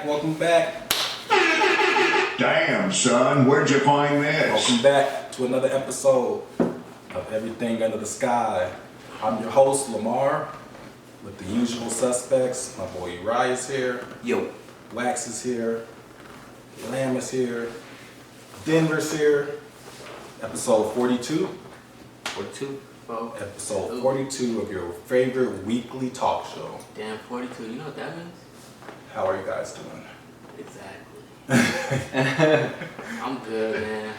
Welcome back. Damn, son, where'd you find this? Welcome back to another episode of Everything Under the Sky. I'm your host, Lamar, with the usual suspects. My boy Uriah is here. Yo. Wax is here. Lamb is here. Denver's here. Episode 42. 42? Episode 42 of your favorite weekly talk show. Damn, 42. You know what that means? How are you guys doing? Exactly. I'm good, man.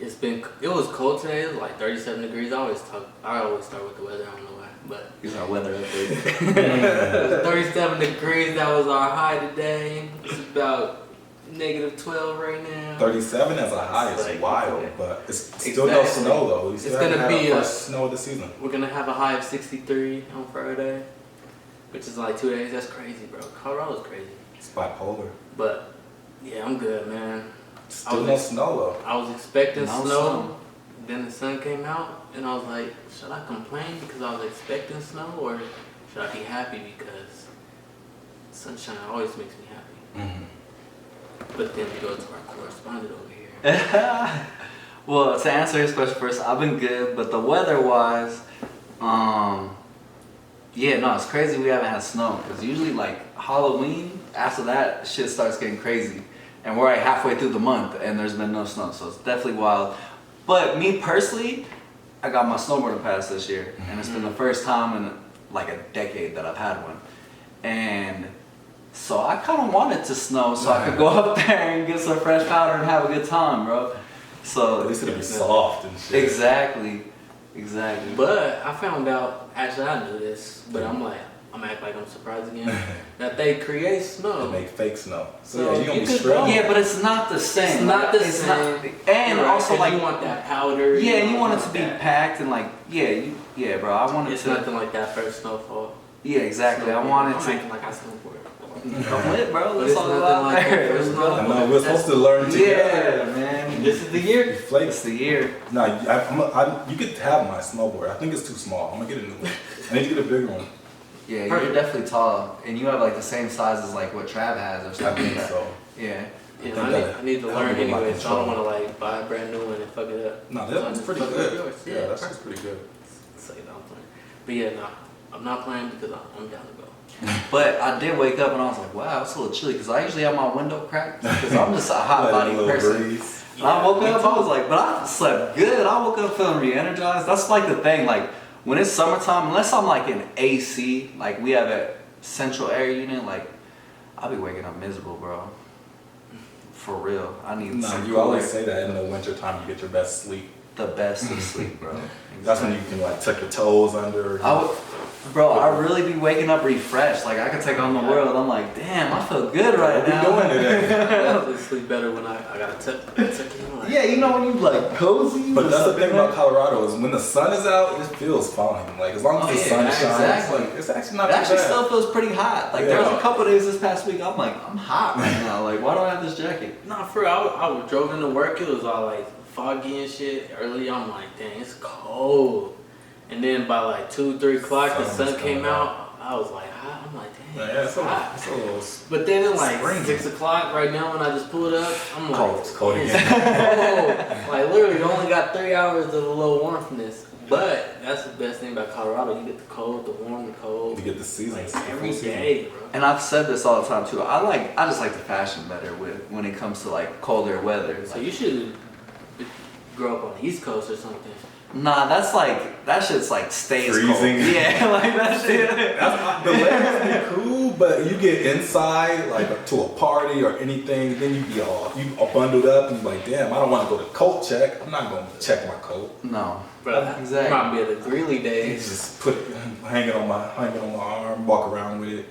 It was cold today. It was like 37 degrees. I always start with the weather. I don't know why, but He's our weather update. it was 37 degrees. That was our high today. It's about -12 right now. 37 as a high is Like, wild, yeah. but it's still no snow though. We still It's gonna haven't had be our first snow of the season. We're gonna have a high of 63 on Friday, which is like 2 days. That's crazy, bro. Colorado's crazy. It's bipolar. But yeah, I'm good, man. Still no snow though. I was expecting No snow, snow. then the sun came out, and I was like, should I complain because I was expecting snow, or should I be happy because sunshine always makes me happy? Mm-hmm. But then we go to our correspondent over here. Well, to answer his question first, I've been good, but the weather-wise, yeah, no, it's crazy we haven't had snow, because usually, like, Halloween, after that, shit starts getting crazy. And we're like halfway through the month, and there's been no snow, so it's definitely wild. But me personally, I got my snowboarding pass this year, and it's been the first time in, like, a decade that I've had one. And so I kind of wanted to snow so I could go up there and get some fresh powder and have a good time, bro. So At least it'll be soft and shit. Exactly. But I found out, actually I knew this, but I'm acting like I'm surprised again, that they create snow. They make fake snow. So So yeah, you're gonna you be could straight. go. Yeah, but it's not the same. It's not the same. And You're right, also 'cause like you want that powder. yeah, and you want it to want be that. packed and like yeah, bro. I wanted It's to. nothing like that first snowfall. Yeah, exactly. I Snowboard. wanted I'm to. acting like I snowboard. Come with, bro. But Let's it's all nothing go out like that there. first Let's go. I know we're supposed to learn together. Yeah, man. This is the year. Flake. It's the year. No, you could have my snowboard. I think it's too small. I'm gonna get a new one. I need to get a bigger one. Yeah, Perfect. you're definitely tall, and you have like the same size as like what Trav has or I something. think like that. so. Yeah. Yeah, think I need to that learn would be my anyway, so I don't want control. to like buy a brand new one and fuck it up. No, So that I one's just pretty fuck good. with yours. Yeah, that's just pretty good. So you know I'm playing. But yeah, no, I'm not playing because I'm down to go. But I did wake up and I was like, wow, it's a little chilly because I usually have my window cracked because I'm just a hot Let body a little person. breeze. And I woke up, I was like, but I slept good. I woke up feeling re-energized. That's like the thing, like when it's summertime, unless I'm like in AC, like we have a central air unit, like I'll be waking up miserable, bro. For real. I need No, some you cool always air. say that in the winter time you get your best sleep. The best of sleep, bro. That's when you can like tuck your toes under. Bro, I really be waking up refreshed. Like I could take on the world. I'm like, damn, I feel good right What we now. doing today? I definitely sleep better when I got to tuck in. Like, Yeah, you know when you like cozy. But or that's the something thing about like- Colorado is when the sun is out, it feels fine. Like as long as Oh, the yeah, sun shines, exactly. like, it's actually not It too actually bad. still feels pretty hot. Like there was Yeah. a couple days this past week. I'm like, I'm hot right now. Like why do I have this jacket? nah, for real, I drove into work. It was all like foggy and shit. Early, I'm like, dang, it's cold. And then by like 2-3 o'clock, the Sun sun was came coming out. I was like, hot. I'm like, dang, Yeah, it's hot. it's a little. But then at like Spring. 6 o'clock right now when I just pulled up, I'm like, Cold. It's cold it's again. cold. Like literally you only got 3 hours of a little warmthness. But that's the best thing about Colorado. You get the cold, the warm, the cold. You get the seasons. Like the every full season. day, bro. And I've said this all the time too. I just like the fashion better with when it comes to like colder weather. So Like, you should grow up on the East Coast or something. nah, that's like that shit's like stays cold. Freezing. Yeah, like that shit. The layers be cool, but you get inside like to a party or anything, then you be all bundled up and you like, damn, I don't want to go to coat check. I'm not going to check my coat. No. Bro, Exactly. you might be at the Greeley You days. just put it hang it on my arm, walk around with it.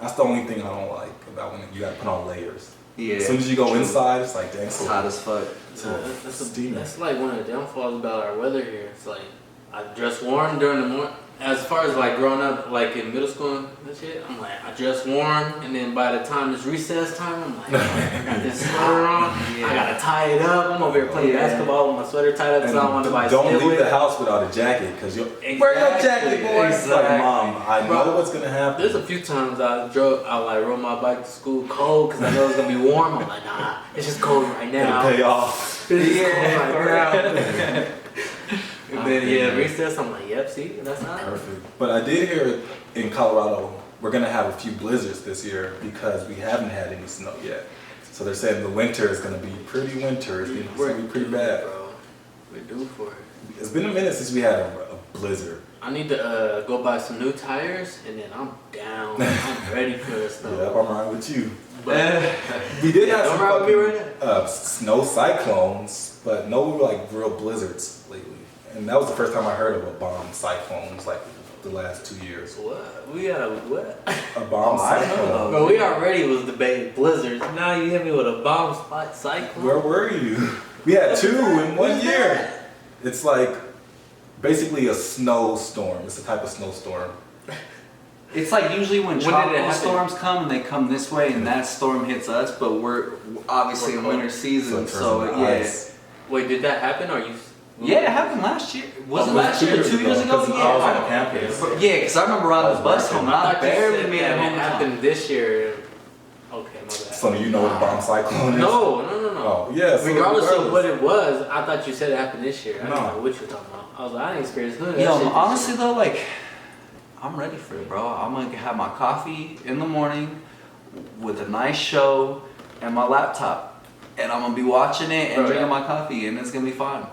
That's the only thing I don't like about when you got to put on layers. Yeah. As soon as you go true. inside, it's like, dang, It's so hot as fuck. That's like one of the downfalls about our weather here. It's like I dress warm during the morning. As far as like growing up, like in middle school and shit, I'm like I dress warm, and then by the time it's recess time, I'm like, I got this sweater on, I got a tie it up. I'm over here playing Yeah. basketball with my sweater tied up because I don't want to buy don't steel leave the with. house without a jacket because you'll wear your jacket, boy. It's like, Exactly. Mom, I know Bro, what's gonna happen. There's a few times I like rode my bike to school cold because I know it's gonna be warm. I'm like, nah, it's just cold right now. It'll pay off. It's just Yeah, cold right now. And Oh, then yeah, man. recess. I'm like, yep, see, that's not. Perfect. But I did hear in Colorado we're gonna have a few blizzards this year because we haven't had any snow yet. So they're saying the winter is gonna be pretty winter. It's gonna be pretty bad. bro. We're due for it. It's been a minute since we had a blizzard. I need to go buy some new tires, and then I'm down. I'm ready for the snow. Yeah, I'm right with you. But We did have don't some ride with me fucking, snow cyclones, but no like real blizzards lately. And that was the first time I heard of a bomb cyclone. It was like the last 2 years. what? We got a what? A bomb Oh, I don't cyclone. know. Bro, we already was debating blizzards. Now you hit me with a bomb spot cyclone. Where were you? We had 2 in one What's year. that? It's like basically a snowstorm. It's a type of snowstorm. It's like usually when When did it tropical happen? storms come and they come this way and that storm hits us, but we're obviously in winter season, so it's yeah. ice. Wait, did that happen or you? Yeah, it happened last year. Was it Oh, last year or 2 years ago? 'cause I was Yeah. on campus. Yeah, because I remember riding the bus home and I I thought you barely said made that it home. it in time. happened this year. Okay, my bad. So you know what a bomb cyclone is? No. Oh, yeah. So Regardless of what it was, I thought you said it happened this year. I No. didn't know what you were talking about. I was like, I didn't experience none of that Yo, shit this honestly year. though, like, I'm ready for it, bro. I'm gonna have my coffee in the morning with a nice show and my laptop, and I'm gonna be watching it and Bro, drinking yeah. my coffee, and it's gonna be fun.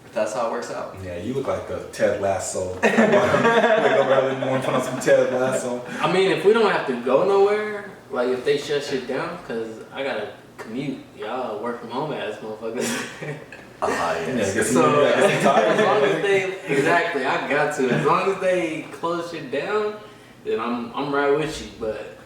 If that's how it works out. Yeah, you look like a Ted Lasso. Wake up early in the morning, put on some Ted Lasso. I mean, if we don't have to go nowhere, like if they shut shit down, cause I gotta commute. Y'all work from home ass motherfuckers. Yeah, get some, So get some as tires long on as it. they exactly, I got to. As long as they close shit down, then I'm right with you. But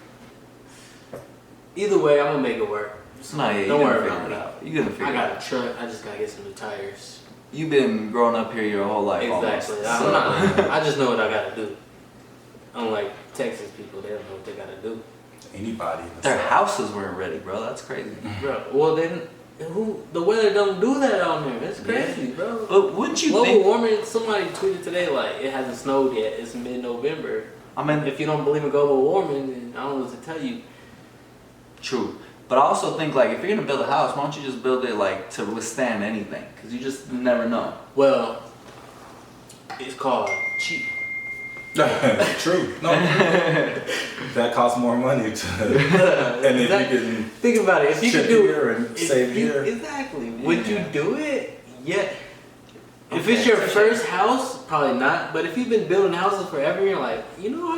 either way, I'm gonna make it work. So Nah, yeah, don't you worry gonna about figure me. it out. You gonna figure I it got out. a truck. I just gotta get some new tires. You've been growing up here your whole life Exactly. almost. I'm not. I just know what I gotta do. Unlike Texas people, they don't know what they gotta do. Anybody. in the Their South. houses weren't ready, bro. That's crazy. Bro, well then, the weather don't do that on there. That's crazy, bro. But wouldn't you Global think? warming. Somebody tweeted today like it hasn't snowed yet. It's mid-November. I mean, If you don't believe in global warming, then I don't know what to tell you. true. But I also think like if you're gonna build a house, why don't you just build it like to withstand anything? Because you just never know. Well, it's called cheap. True. No. That costs more money to. And if Exactly. you can Think about it. If you ship could do here and if save you- here. exactly. Would you Yeah. do it? Yeah. If Okay. it's your first house, probably not. But if you've been building houses forever, you're like, you know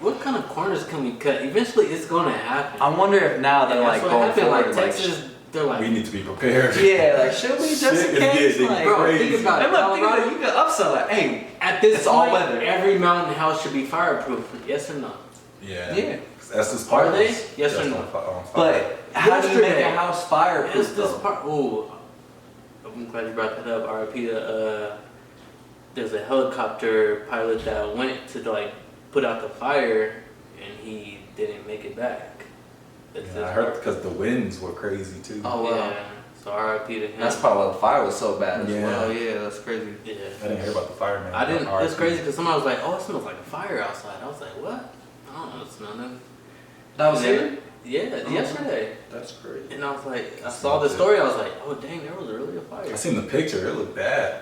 what kind of corners can we cut? Eventually, it's gonna happen. I wonder if now they're And like that's what going happened. forward, Like like, Texas, they're like, We need to be prepared. yeah, like should we just Shit in is case? getting Like, bro, crazy. think about it. and look, think Colorado, about it, you can upsell it. Hey, at this It's all point, weather. every mountain house should be fireproof. Yes or no? Yeah. Yeah. That's this Are part. they? Yes or no? but how do you make Yesterday. a house fireproof? It's this though? part. Oh, I'm glad you brought that up. R.I.P. to there's a helicopter pilot that went to like put out the fire, and he didn't make it back. It's Yeah, this I heard part. because the winds were crazy too. Oh wow. Yeah. So R.I.P. to him. That's probably why the fire was so bad as Yeah. well. Yeah, that's crazy. Yeah. I didn't hear about the fireman. I didn't. RIP. It's crazy because somebody was like, "Oh, it smells like a fire outside." I was like, "What? I don't know. It's nothing." That was Yeah. it? Yeah, yesterday. That's crazy. And I was like, I saw the story. I was like, "Oh, dang, there was really a fire." I seen the picture. It looked bad.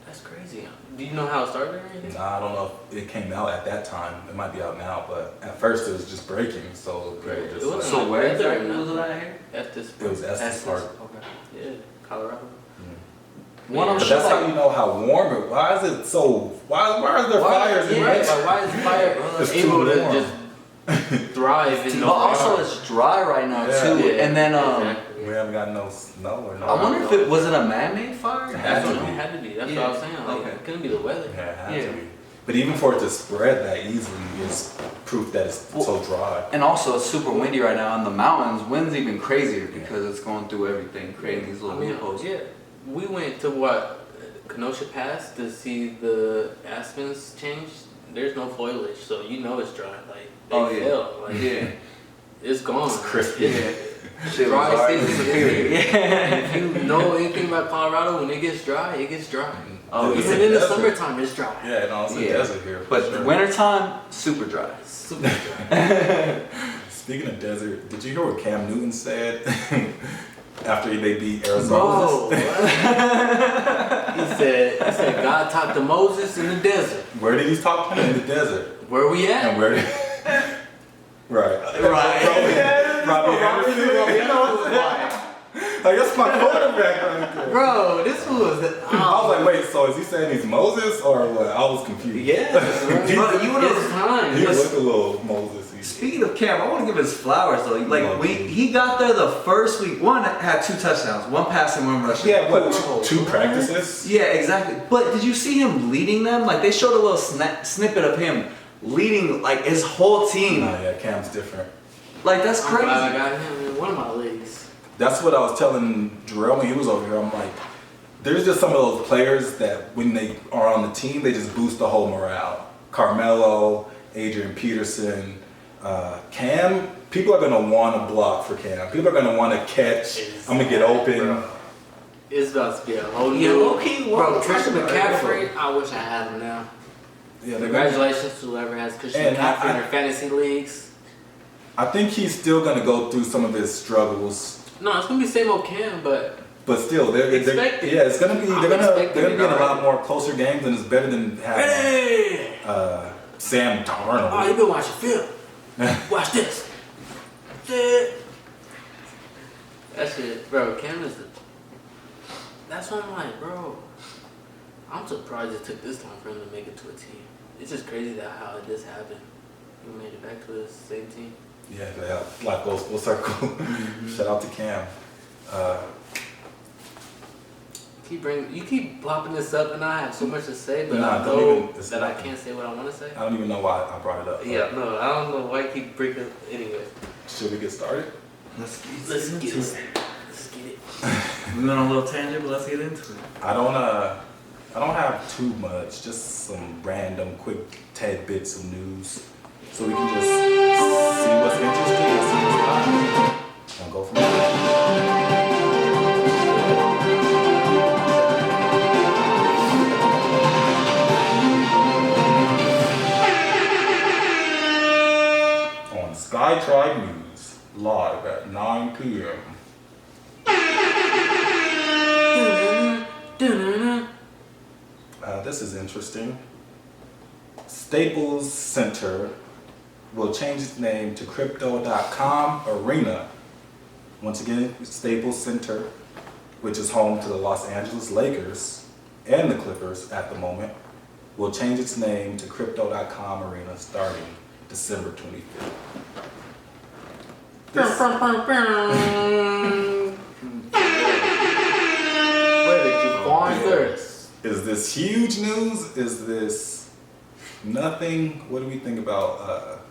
That's crazy. Do you know how it started or anything? Nah, I don't know if it came out at that time. It might be out now, but at first it was just breaking. So they were It just wasn't like, So like where weather or exactly was nothing. it at here? At this it was Estes Park. Okay. Yeah, Colorado. One Yeah. I'm But sure that's how like, you know how warm it. Why is it so? Why is there fires in Yeah, winter? like why is fire It's able too to warm. just thrive in but the also fire? it's dry right now Yeah. too. Yeah, And then exactly. We haven't got no snow or no. I wonder if it was it a man-made fire? That's what to it be. had to be. That's Yeah. what I was saying. Like, Okay. it couldn't be the weather. Yeah, it had Yeah. to be. But even for it to spread that easily is proof that it's so dry. And also it's super windy right now in the mountains. Wind's even crazier because it's going through everything, creating these I little mean, loopholes. yeah, we went to Kenosha Pass to see the aspens change. There's no foliage, so you know it's dry. Like they Oh, yeah. fell. Like Yeah. it's gone. It's crispy. It's Shit was dry already season. superior. And Yeah. if you about Colorado, when it gets dry, it gets dry. Oh, It's Even a in the desert. summertime, it's dry. Yeah, no, it's a Yeah. desert here. for But sure. wintertime, super dry. Super dry. Speaking of desert, did you hear what Cam Newton said after they beat Arizona? Bro, what? he said God talked to Moses in the desert. Where did he talk to him? In the desert. Where we at? And where did... Right. Right. Robbie Anderson. Like, that's my quarterback right there. Bro, this was. I was like, wait, so is he saying he's Moses or what? I was confused. Yeah, But you would've- it's time. He looked a little Moses-y. Speaking of Cam, I want to give his flowers though. Like he got there the first week. One had 2 touchdowns, one passing, one rushing. Yeah, what, two practices? Yeah, exactly. But did you see him leading them? Like they showed a little snippet of him leading like his whole team. Nah, yeah, Cam's different. Like that's I'm glad I crazy. got him in one of my leagues. That's what I was telling Jarrell when he was over here. I'm like, there's just some of those players that when they are on the team, they just boost the whole morale. Carmelo, Adrian Peterson, Cam. People are gonna want to block for Cam. People are gonna want to catch. I'm gonna get open. Bro. It's about to be a whole Yeah, new. low-key, Bro, what- Christian McCaffrey, I wish I had him now. Yeah, they're gonna, Congratulations to whoever has Christian And McCaffrey in I- their fantasy leagues. I think he's still gonna go through some of his struggles. No, it's gonna be same old Cam, but But still, they're Expected. yeah, it's gonna be I'm they're gonna expecting be in it a lot already. more closer games, and it's better than having hey, Sam Darnold. oh, you been watching film? Watch this. Shit. That shit, bro. Cam is the. That's why I'm like, bro. I'm surprised it took this long for him to make it to a team. It's just crazy that how it just happened. He made it back to the same team. Yeah, life goes full circle. Shout out to Cam. You keep popping this up, and I have so much to say, but Nah, I don't know even- it's that I nothing. can't say what I want to say. I don't even know why I brought it up. Yeah, no, I don't know why you keep breaking. Anyway, Should we get started? Let's get let's into get it. it. Let's get it. We went on a little tangent, but let's get into it. I don't have too much. Just some random, quick tidbits of news, so we can just see what's interesting and see what's not, and go from there. On SkyTribe News, live at 9 p.m. This is interesting. Staples Center will change its name to Crypto.com Arena. Once again, Staples Center, which is home to the Los Angeles Lakers and the Clippers at the moment, will change its name to Crypto.com Arena starting December 25th. This- Where did you find this? Is this huge news? Is this nothing? What do we think about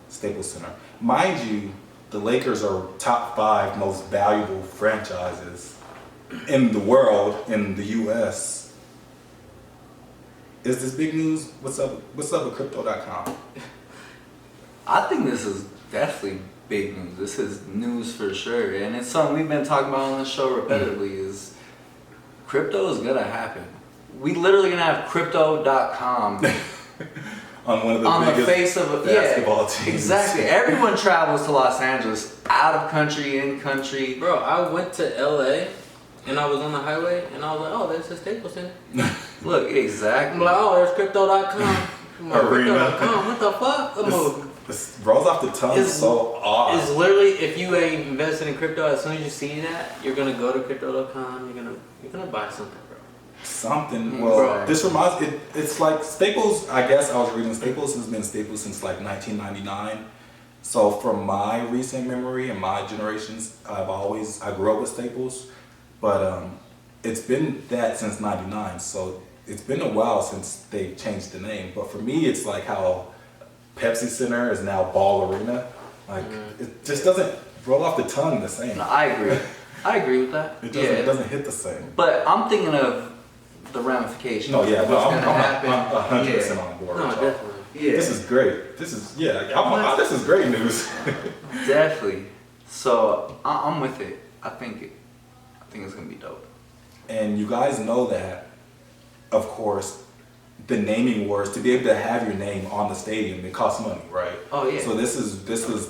Staples Center? Mind you, the Lakers are top 5 most valuable franchises in the world, in the U.S. Is this big news? What's up with Crypto.com? I think this is definitely big news. This is news for sure, and it's something we've been talking about on the show repetitively. Is crypto is gonna happen. We literally gonna have Crypto.com On one of the on the biggest face of a basketball teams. Exactly. Everyone travels to Los Angeles, out of country, in country. Bro, I went to LA and I was on the highway and I was like, oh, there's the Staples Center. Look, I'm exactly. like, oh, there's Crypto.com. I'm like, Arena. Crypto.com, what the fuck? I'm like, This rolls off the tongue It's- so odd. it's literally, if you ain't invested in crypto, as soon as you see that, you're gonna go to Crypto.com, you're gonna buy something, bro. Something. Well, Bro. this reminds it. It's like Staples. I guess I was reading Staples has been Staples since like 1999. So from my recent memory and my generations, I grew up with Staples, but it's been that since '99. So it's been a while since they changed the name. But for me, it's like how Pepsi Center is now Ball Arena. Like it just doesn't roll off the tongue the same. No, I agree. I agree with that. It doesn't hit the same. But I'm thinking of the ramifications. No, yeah, of no, what's I'm gonna happen. 100% Yeah. on board. No, with y'all. definitely. Yeah. This is great. This is this is great news. Definitely. So I'm with it. I think it's gonna be dope. And you guys know that, of course, the naming words, to be able to have your name on the stadium, it costs money, right? Oh, yeah. So this is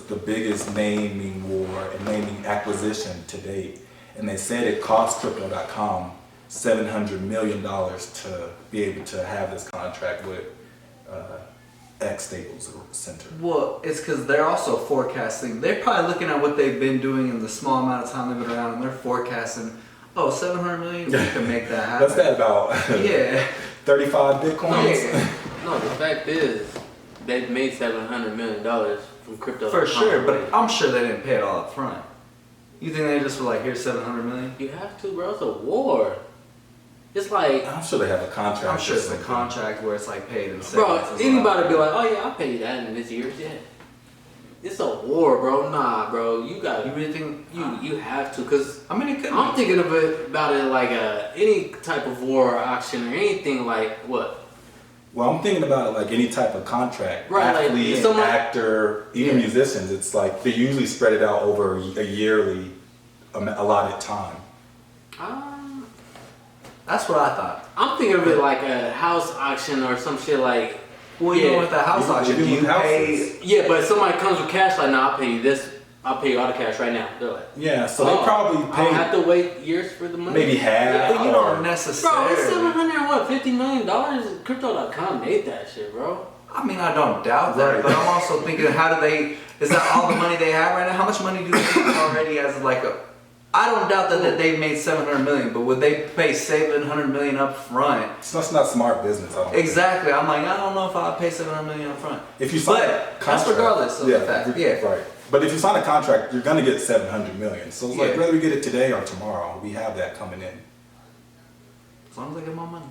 the biggest naming war and naming acquisition to date. And they said it cost Crypto.com $700 million to be able to have this contract with X Staples Center. Well, it's because they're also forecasting. They're probably looking at what they've been doing in the small amount of time they've been around, and they're forecasting, oh, 700 million, we can make that happen. What's that about? Yeah. 35 Bitcoins? Yeah. No, the fact is, they've made $700 million from crypto. For sure, but I'm sure they didn't pay it all up front. You think they just were like, here's 700 million? You have to, bro. It's a war. It's like, I'm sure they have a contract. I'm sure or it's a something. contract where it's like paid in bro, segments. as anybody well. be like, oh yeah, I'll pay you that in this year's, yeah. It's a war, bro. Nah, bro. You got You really think? you have to, cause I mean, it could. I'm be. thinking of it about it like any type of war or auction or anything like what? Well, I'm thinking about it like any type of contract. Right, like, Athlete, someone- actor, even Yeah. musicians. It's like they usually spread it out over a yearly allotted time. That's what I thought. I'm thinking of it like a house auction or some shit like. Well, you know, Yeah. with the house You- auction, you do you do pay? houses. Yeah, but if somebody comes with cash like, nah, I'll pay you this. I'll pay you all the cash right now. They're like, Yeah, so oh, they probably I don't have pay to wait years for the money. maybe half. But you or- don't necessarily. Bro, it's $750 million. Crypto.com made that shit, bro. I mean, I don't doubt that, Right. but I'm also thinking, how do they? Is that all the money they have right now? How much money do they have already as like a? I don't doubt that they've made 700 million, but would they pay 700 million up front? So that's not smart business. I don't think. Exactly. I'm like, I don't know if I'd pay 700 million up front. If you sign But a that's contract, regardless of the fact. Yeah. right. But if you sign a contract, you're gonna get 700 million. So it's like Yeah. whether we get it today or tomorrow, we have that coming in. As long as I get my money.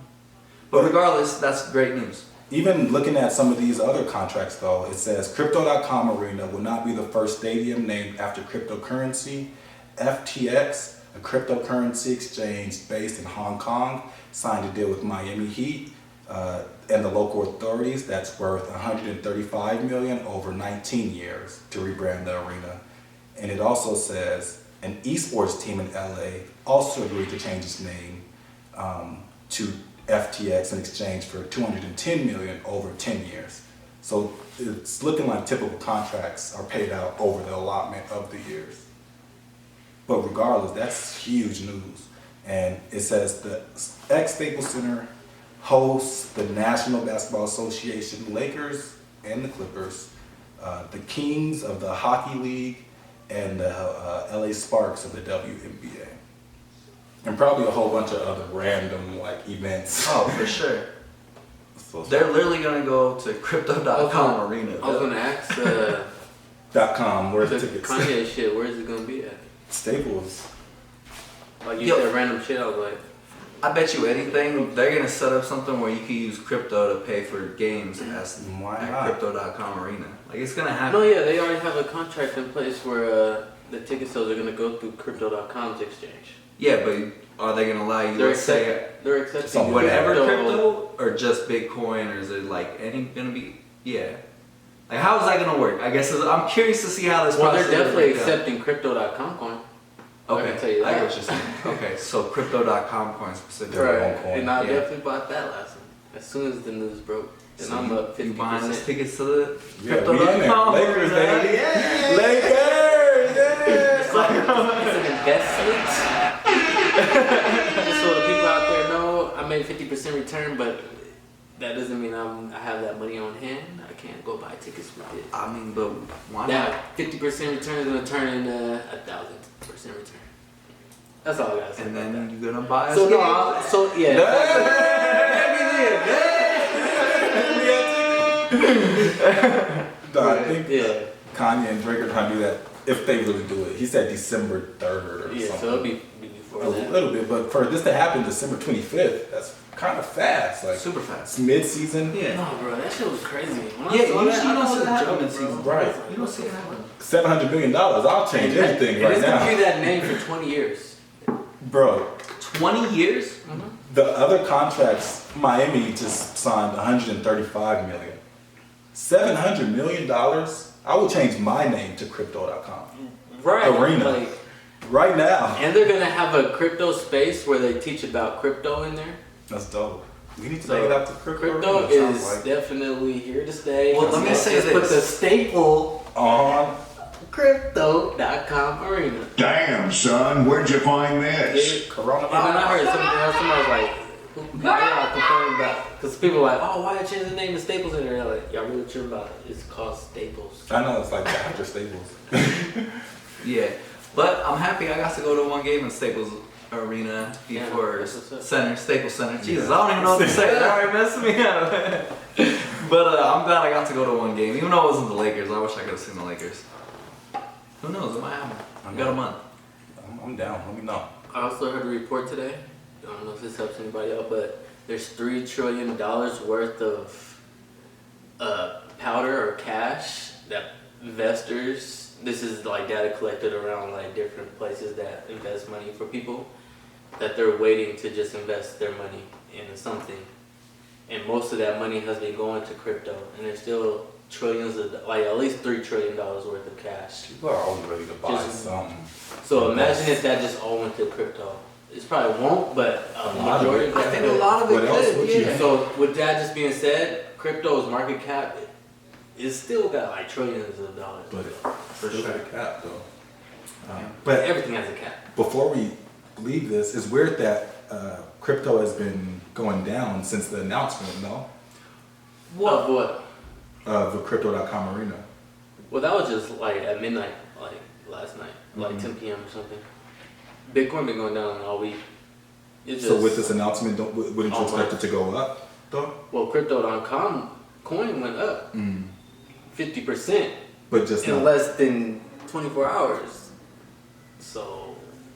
But regardless, that's great news. Even looking at some of these other contracts, though, it says Crypto.com Arena will not be the first stadium named after cryptocurrency. FTX, a cryptocurrency exchange based in Hong Kong, signed a deal with Miami Heat and the local authorities that's worth 135 million over 19 years to rebrand the arena. And it also says an esports team in LA also agreed to change its name to FTX in exchange for 210 million over 10 years. So it's looking like typical contracts are paid out over the allotment of the years. But regardless, that's huge news. And it says the X Staples Center hosts the National Basketball Association, Lakers and the Clippers, the Kings of the Hockey League, and the LA Sparks of the WNBA. And probably a whole bunch of other random like events. Oh, for sure. So, They're literally gonna go to Crypto.com Arena. I was gonna ask .com, where's the the tickets? Kanye shit. Where's it gonna be at? Staples. Like you Yo. said, random shit. I was like, I bet you anything, they're gonna set up something where you can use crypto to pay for games as Why at not? Crypto.com Arena. Like it's gonna happen. no, yeah, they already have a contract in place where the ticket sales are gonna go through Crypto.com's exchange. Yeah, but are they gonna allow you They're to say They're accepting Some whatever crypto or just Bitcoin, or is it like any gonna be? Yeah. Like how is that gonna work? I guess I'm curious to see how this. Well, they're process definitely works out. accepting Crypto.com coin. I Okay, can tell you I get that. what you're saying. Okay, so Crypto.com coin specifically. Right. Right, own coin. and I Yeah. definitely bought that last one as soon as the news broke, and So I'm up you buying us 50%. tickets to the Yeah, we in there. Crypto.com Lakers, Arena. baby. Yeah. Lakers! It's like it's an investment. Just so the people out there know, I made 50% return, but that doesn't mean I have that money on hand. I can't go buy tickets with it. I mean, but why not? That 50% return is gonna turn into 1,000% return. That's all I gotta say. And about then you're gonna buy us that. So no, games? so yeah. No, I think Yeah, Kanye and Drake are trying to do that if they really do it. He said December 3rd or yeah. something. So it'll be before a that. little bit, but for this to happen December 25th, that's kind of fast. Like Super fast. it's mid-season. Yeah. No, bro, that shit was crazy. When Yeah, I saw usually that, you I don't thought see it that was a happen joke, in season. bro. Right. You don't see it happen. $700 million. I'll change anything And right it's gonna be now, that name for 20 years. bro. 20 years? The other contracts, Miami just signed 135 million. $700 million. I will change my name to Crypto.com. Right. Arena. Like, right now. And they're gonna have a crypto space where they teach about crypto in there. That's dope. We need to So, make it up to crypto. Crypto Arena, sounds is like. definitely here to stay. Well, let me say Just put this. the staple On. crypto.com arena. Damn, son, where'd you find this? And then Coronavirus. I heard something else. Somebody was like, people are complaining about, because people are like, oh, why change the name to Staples in there? They're like, y'all really sure about it? It's called Staples. I know it's like after Staples. Yeah, but I'm happy I got to go to one game in Staples Arena Yeah, before that's what's up. Center, Staples Center. Jesus, Yeah. I don't even know what to say. That already messed me up. But I'm glad I got to go to one game, even though it wasn't the Lakers. I wish I could have seen the Lakers. Who knows? It might happen. I got a month. I'm down. Let me know. I also heard a report today. I don't know if this helps anybody out, but there's $3 trillion worth of powder or cash that investors, this is like data collected around like different places that invest money for people, that they're waiting to just invest their money into something. And most of that money has been going to crypto, and there's still trillions of, like at least $3 trillion worth of cash. People are always ready to buy Just- something. So imagine if that just all went to crypto. It probably won't, but a lot of majority it. of I that think a could. lot of it What else could, would you- yeah. So with that just being said, crypto's market cap is still got like trillions of dollars. But For still sure. got a cap though. Yeah. But Everything has a cap. before we leave this, it's weird that crypto has been going down since the announcement, no? Of what? Of the crypto.com arena. Well, that was just like at midnight, like last night, like Mhm. 10 p.m. or something. Bitcoin been going down all week. It's So with this announcement, wouldn't you Oh, expect my. it to go up though? well, crypto.com coin went up 50%. But just in not. less than 24 hours. So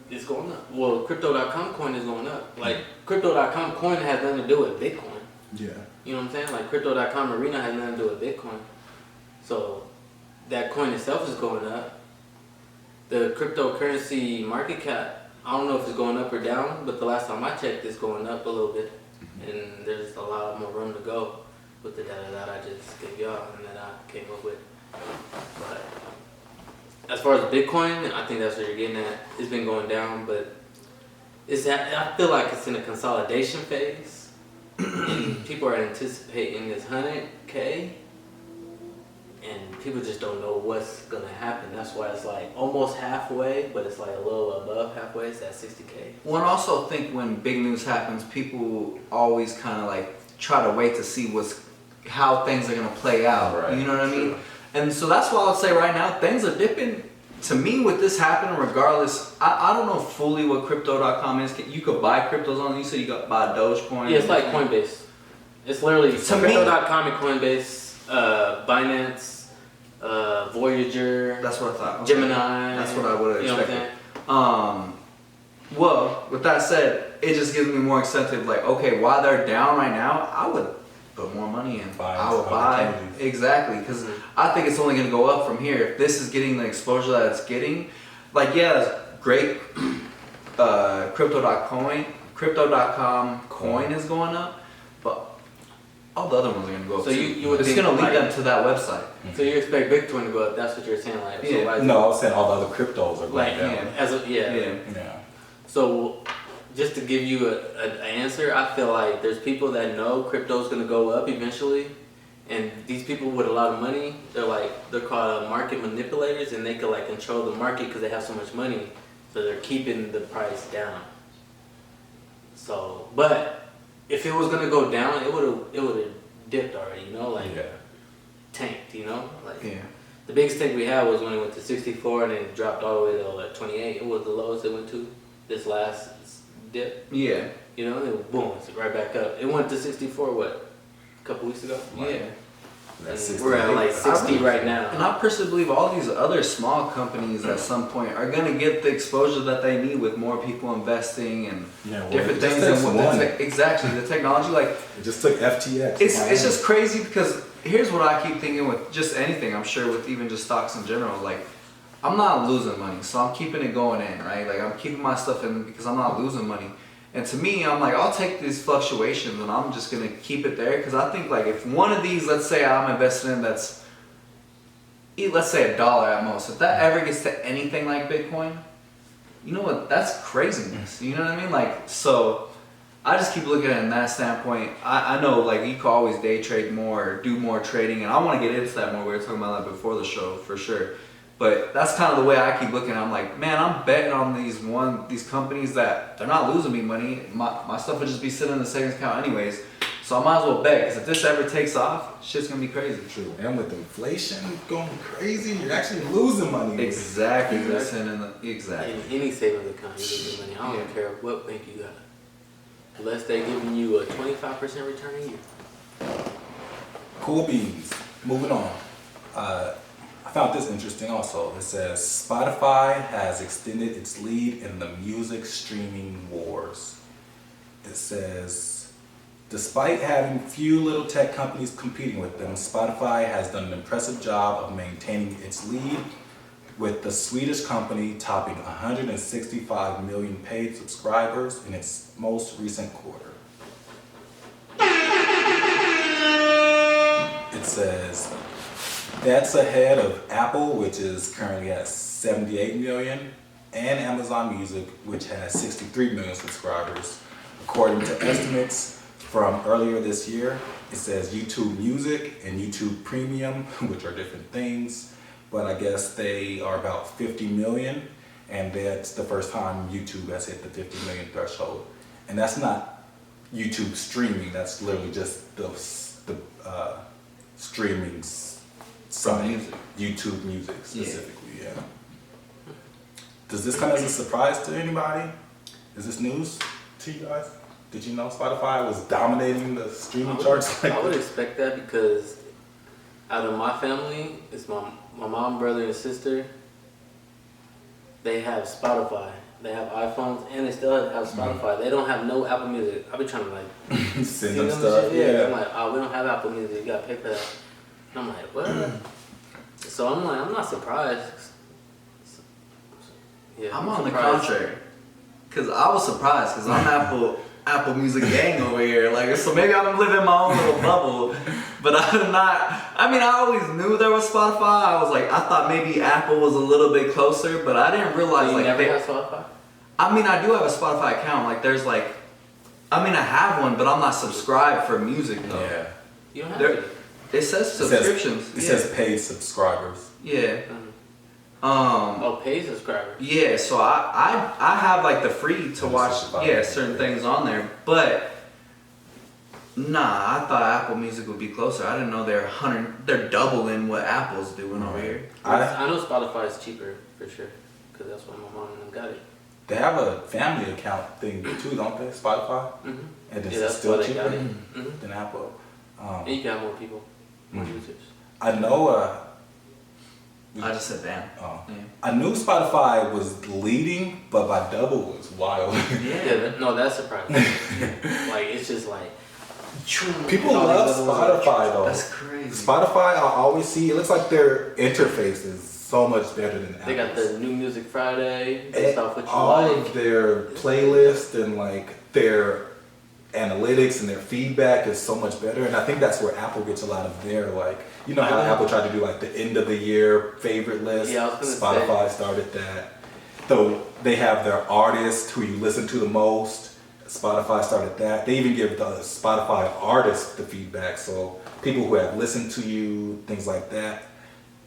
it's going up. Well, crypto.com coin is going up. Like crypto.com coin has nothing to do with Bitcoin. Yeah. You know what I'm saying? Like crypto.com arena has nothing to do with Bitcoin. So that coin itself is going up. The cryptocurrency market cap, I don't know if it's going up or down, but the last time I checked, it's going up a little bit. And there's a lot more room to go with the data that I just gave y'all and that I came up with. But as far as Bitcoin, I think that's what you're getting at. It's been going down, but I feel like it's in a consolidation phase. And people are anticipating this 100K, and people just don't know what's gonna happen. That's why it's like almost halfway, but it's like a little above halfway. It's at 60K. Well, I also think when big news happens, people always kind of like try to wait to see how things are gonna play out. Right. You know what I mean? True. And so that's why I would say right now things are dipping. To me, with this happening, regardless, I don't know fully what crypto.com is. You could buy cryptos on. You said you could buy Dogecoin. Yeah, it's like Coinbase. It's literally To me- crypto.com and Coinbase, Binance, Voyager, That's what I thought. Okay. Gemini. That's what I would have You know what I'm expected. saying? Well, with that said, it just gives me more incentive. Like, okay, while they're down right now, I would put more money in. Buy I would buy opportunities. exactly because I think it's only going to go up from here. If this is getting the exposure that it's getting, like yeah, it's great. Crypto.com coin is going up, but all the other ones are going to go up. So too. you would it's think, going to lead like- them to that website. So you expect Bitcoin to go up? That's what you're saying, like Yeah. So why is No, I was saying all the other cryptos are going like down. yeah. as a, yeah. Yeah. So just to give you an answer, I feel like there's people that know crypto's gonna go up eventually, and these people with a lot of money, they're called market manipulators, and they can like control the market because they have so much money, so they're keeping the price down. So, but if it was gonna go down, it would have dipped already, you know, like Yeah. tanked, you know, like. Yeah. The biggest tank we had was when it went to 64 and then it dropped all the way to like 28. It was the lowest it went to this last dip. Yeah. You know, and then boom, it's right back up. It went to 64 what? A couple weeks ago? Yeah. That's And we're at like 60 right now. And I personally believe all these other small companies at some point are going to get the exposure that they need with more people investing and Yeah, well, different it just things. takes And what one. exactly the technology, like It just took FTX. it's just crazy because here's what I keep thinking with just anything. I'm sure with even just stocks in general, like I'm not losing money, so I'm keeping it going in, right? Like I'm keeping my stuff in because I'm not losing money. And to me, I'm like, I'll take these fluctuations and I'm just gonna keep it there because I think like if one of these, let's say I'm invested in that's, let's say $1 at most, if that ever gets to anything like Bitcoin, you know what? That's craziness. You know what I mean? Like, so I just keep looking at it in that standpoint. I know, like, you could always day trade more, do more trading, and I want to get into that more. We were talking about that before the show, for sure. But that's kind of the way I keep looking. I'm like, man, I'm betting on these companies that they're not losing me money. My stuff would just be sitting in the savings account anyways. So I might as well bet, because if this ever takes off, shit's gonna be crazy. True. And with inflation going crazy, you're actually losing money. Exactly. In Exactly. any savings account, you lose money. I don't care what bank you got. Unless they're giving you a 25% return a year. Cool beans. Moving on. I found this interesting also. It says Spotify has extended its lead in the music streaming wars. It says, despite having few little tech companies competing with them, Spotify has done an impressive job of maintaining its lead, with the Swedish company topping 165 million paid subscribers in its most recent quarter. It says that's ahead of Apple, which is currently at 78 million, and Amazon Music, which has 63 million subscribers. According to estimates from earlier this year, it says YouTube Music and YouTube Premium, which are different things, but I guess they are about 50 million, and that's the first time YouTube has hit the 50 million threshold. And that's not YouTube streaming, that's literally just the streaming site, music. YouTube Music specifically, yeah. Does this come as a surprise to anybody? Is this news to you guys? Did you know Spotify was dominating the streaming charts? I would expect that, because out of my family, it's my mom, brother, and sister. They have Spotify. They have iPhones, and they still have Spotify. They don't have no Apple Music. I've been trying to like Send them stuff, I'm like, oh, we don't have Apple Music. You gotta pay for that. And I'm like, what? So I'm like, I'm not surprised. Yeah, I'm on the surprised. contrary, because I was surprised, because I'm Apple Music gang over here. Like, so maybe I'm living my own little bubble, but I'm not. I mean, I always knew there was Spotify. I was like, I thought maybe Apple was a little bit closer, but I didn't realize You like never they. had Spotify? I mean, I do have a Spotify account. Like, there's like, I mean, I have one, but I'm not subscribed for music though. Yeah. You don't have There- to. It says subscriptions. It says paid subscribers. Yeah. Mhm. Oh, paid subscribers. yeah, so I have like the free to watch $165. certain things on there, but nah, I thought Apple Music would be closer. I didn't know they're doubling what Apple's doing over here. I know Spotify is cheaper for sure, because that's why my mom and them got it. They have a family account thing too, don't they? Spotify? Mm-hmm. And it's Yeah, that's still why they cheaper got it. Mm-hmm. than Apple. And you can have more people, more Mhm. users. I know. I just said damn. Yeah. I knew Spotify was leading, but by double was wild. No, that's surprising. Like, it's just like, People all love these other ones Spotify though. That's crazy. Spotify, I always see, it looks like their interface is so much better than Apple's. they got the New Music Friday, based off what you all like. of their playlist and like their analytics and their feedback is so much better, and I think that's where Apple gets a lot of their, like, you know how Apple tried to do like the end of the year favorite list. Yeah, I was gonna Spotify started that. So they have their artists who you listen to the most. Spotify started that. They even give the Spotify artists the feedback, so people who have listened to you, things like that.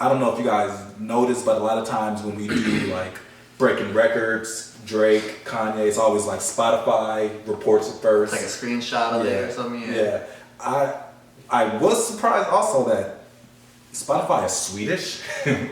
I don't know if you guys notice, but a lot of times when we do like breaking records, Drake, Kanye, it's always like Spotify reports it first. It's like a screenshot of it or something. Yeah. I was surprised also that Spotify is Swedish.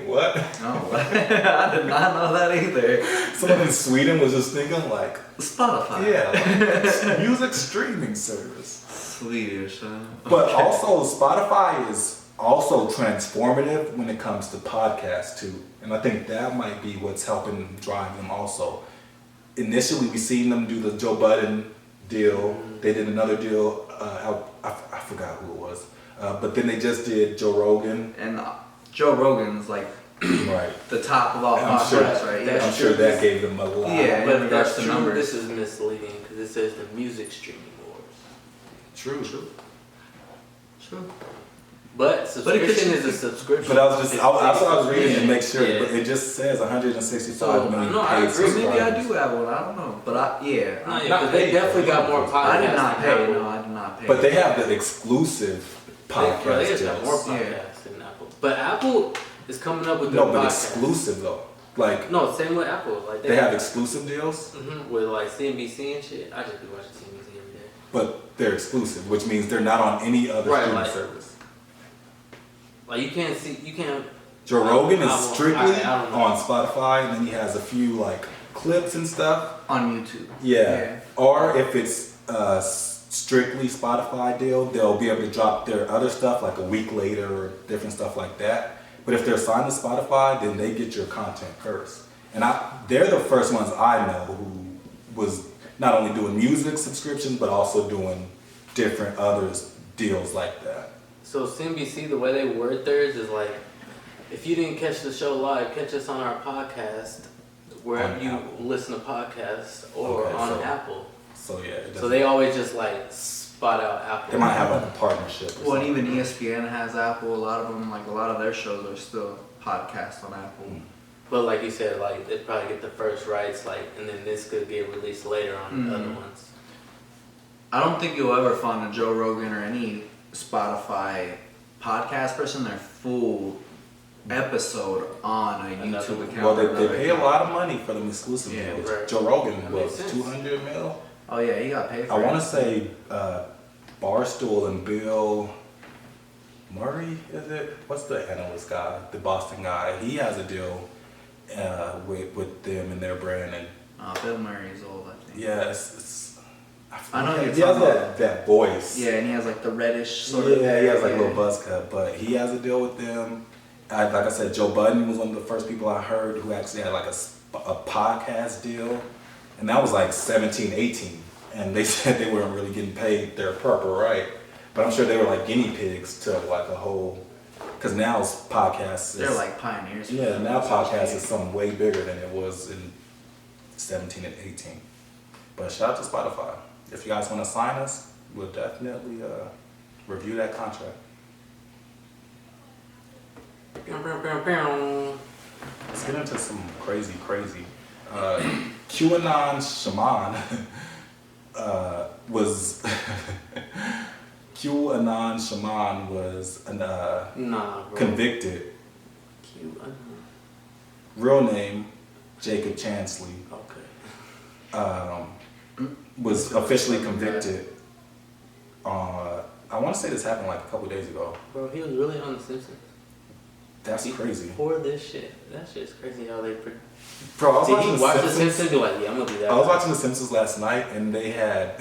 What? Oh, I did not know that either. Someone in Sweden was just thinking like, Spotify. yeah, like, music streaming service. Swedish. But also Spotify is also transformative when it comes to podcasts too. And I think that might be what's helping drive them also. Initially we seen them do the Joe Budden deal. They did another deal, I forgot who it was. But then they just did Joe Rogan. And Joe Rogan's like Right. the top of all And I'm sure, podcasts, right? That's I'm sure that gave them a lot. Yeah. in But regards that's to true. numbers. This is misleading, because it says the music streaming wars. True. True. But subscription could- is a subscription. But I was just, that's what I was reading to Yeah. make sure, Yeah. but it just says 165 So, million no, I paid agree. So maybe I subscribers. do have one. I don't know, but No, yeah, Not because they paid, definitely though. got more podcasts. I did not than pay. Apple. No, I did not pay. But they have the exclusive They podcast just got more deals. podcasts than Apple. But Apple is coming up with No, their but podcasts. exclusive though. Like, No, same with Apple. Like they have exclusive deals, with like CNBC and shit. I just be watching CNBC every day. but they're exclusive, which means they're not on any other Right, streaming like- service. Like you can't. Joe Rogan I is won't- strictly I don't know. on Spotify, and then he has a few like clips and stuff. on YouTube. Yeah. Or if it's strictly Spotify deal, they'll be able to drop their other stuff like a week later or different stuff like that. But if they're signed to Spotify, then they get your content first. And they're the first ones I know who was not only doing music subscriptions, but also doing different other deals like that. So CNBC, the way they word theirs is like, if you didn't catch the show live, catch us on our podcast, wherever On you Apple. listen to podcasts, or Okay, on so- Apple. So yeah, it So doesn't- they always just like spot out Apple. they might have like a partnership. Or Well, and something. even ESPN has Apple. A lot of them, like a lot of their shows, are still podcasts on Apple. But like you said, like they probably get the first rights, like, and then this could get released later on the other ones. I don't think you'll ever find a Joe Rogan or any Spotify podcast person their full episode on a Another YouTube one. account. Well, or they another pay a account. lot of money for them exclusive Yeah, deals. right. Joe Rogan That was makes sense. 200 mil. Oh yeah, he got paid for I it. want to say Barstool and Bill Murray, is it? What's the analyst guy? The Boston guy. He has a deal with them and their brand. And Bill Murray's old, I think. yeah, it's I know he you're has talking that voice. Yeah, and he has like the reddish sort Yeah, of. he has like a yeah. little buzz cut, but he has a deal with them. Like I said, Joe Budden was one of the first people I heard who actually had like a podcast deal. And that was like 17, 18. And they said they weren't really getting paid their proper right. But I'm sure they were like guinea pigs to like a whole, because now podcasts They're like pioneers. for yeah, now social podcast media. is something way bigger than it was in 17 and 18. But shout out to Spotify. If you guys want to sign us, we'll definitely review that contract. Let's get into some crazy. QAnon shaman was QAnon shaman was Nah, bro. convicted. Cute. Real name Jacob Chansley Okay. was officially convicted. I want to say this happened like a couple days ago. Bro, he was really on The Simpsons. That's crazy, For this shit. That shit's crazy how they. bro. I was Did watching he The watch The Simpsons. Simpsons? Be like, yeah, I'm gonna be that. I was guy. watching The Simpsons last night, and they had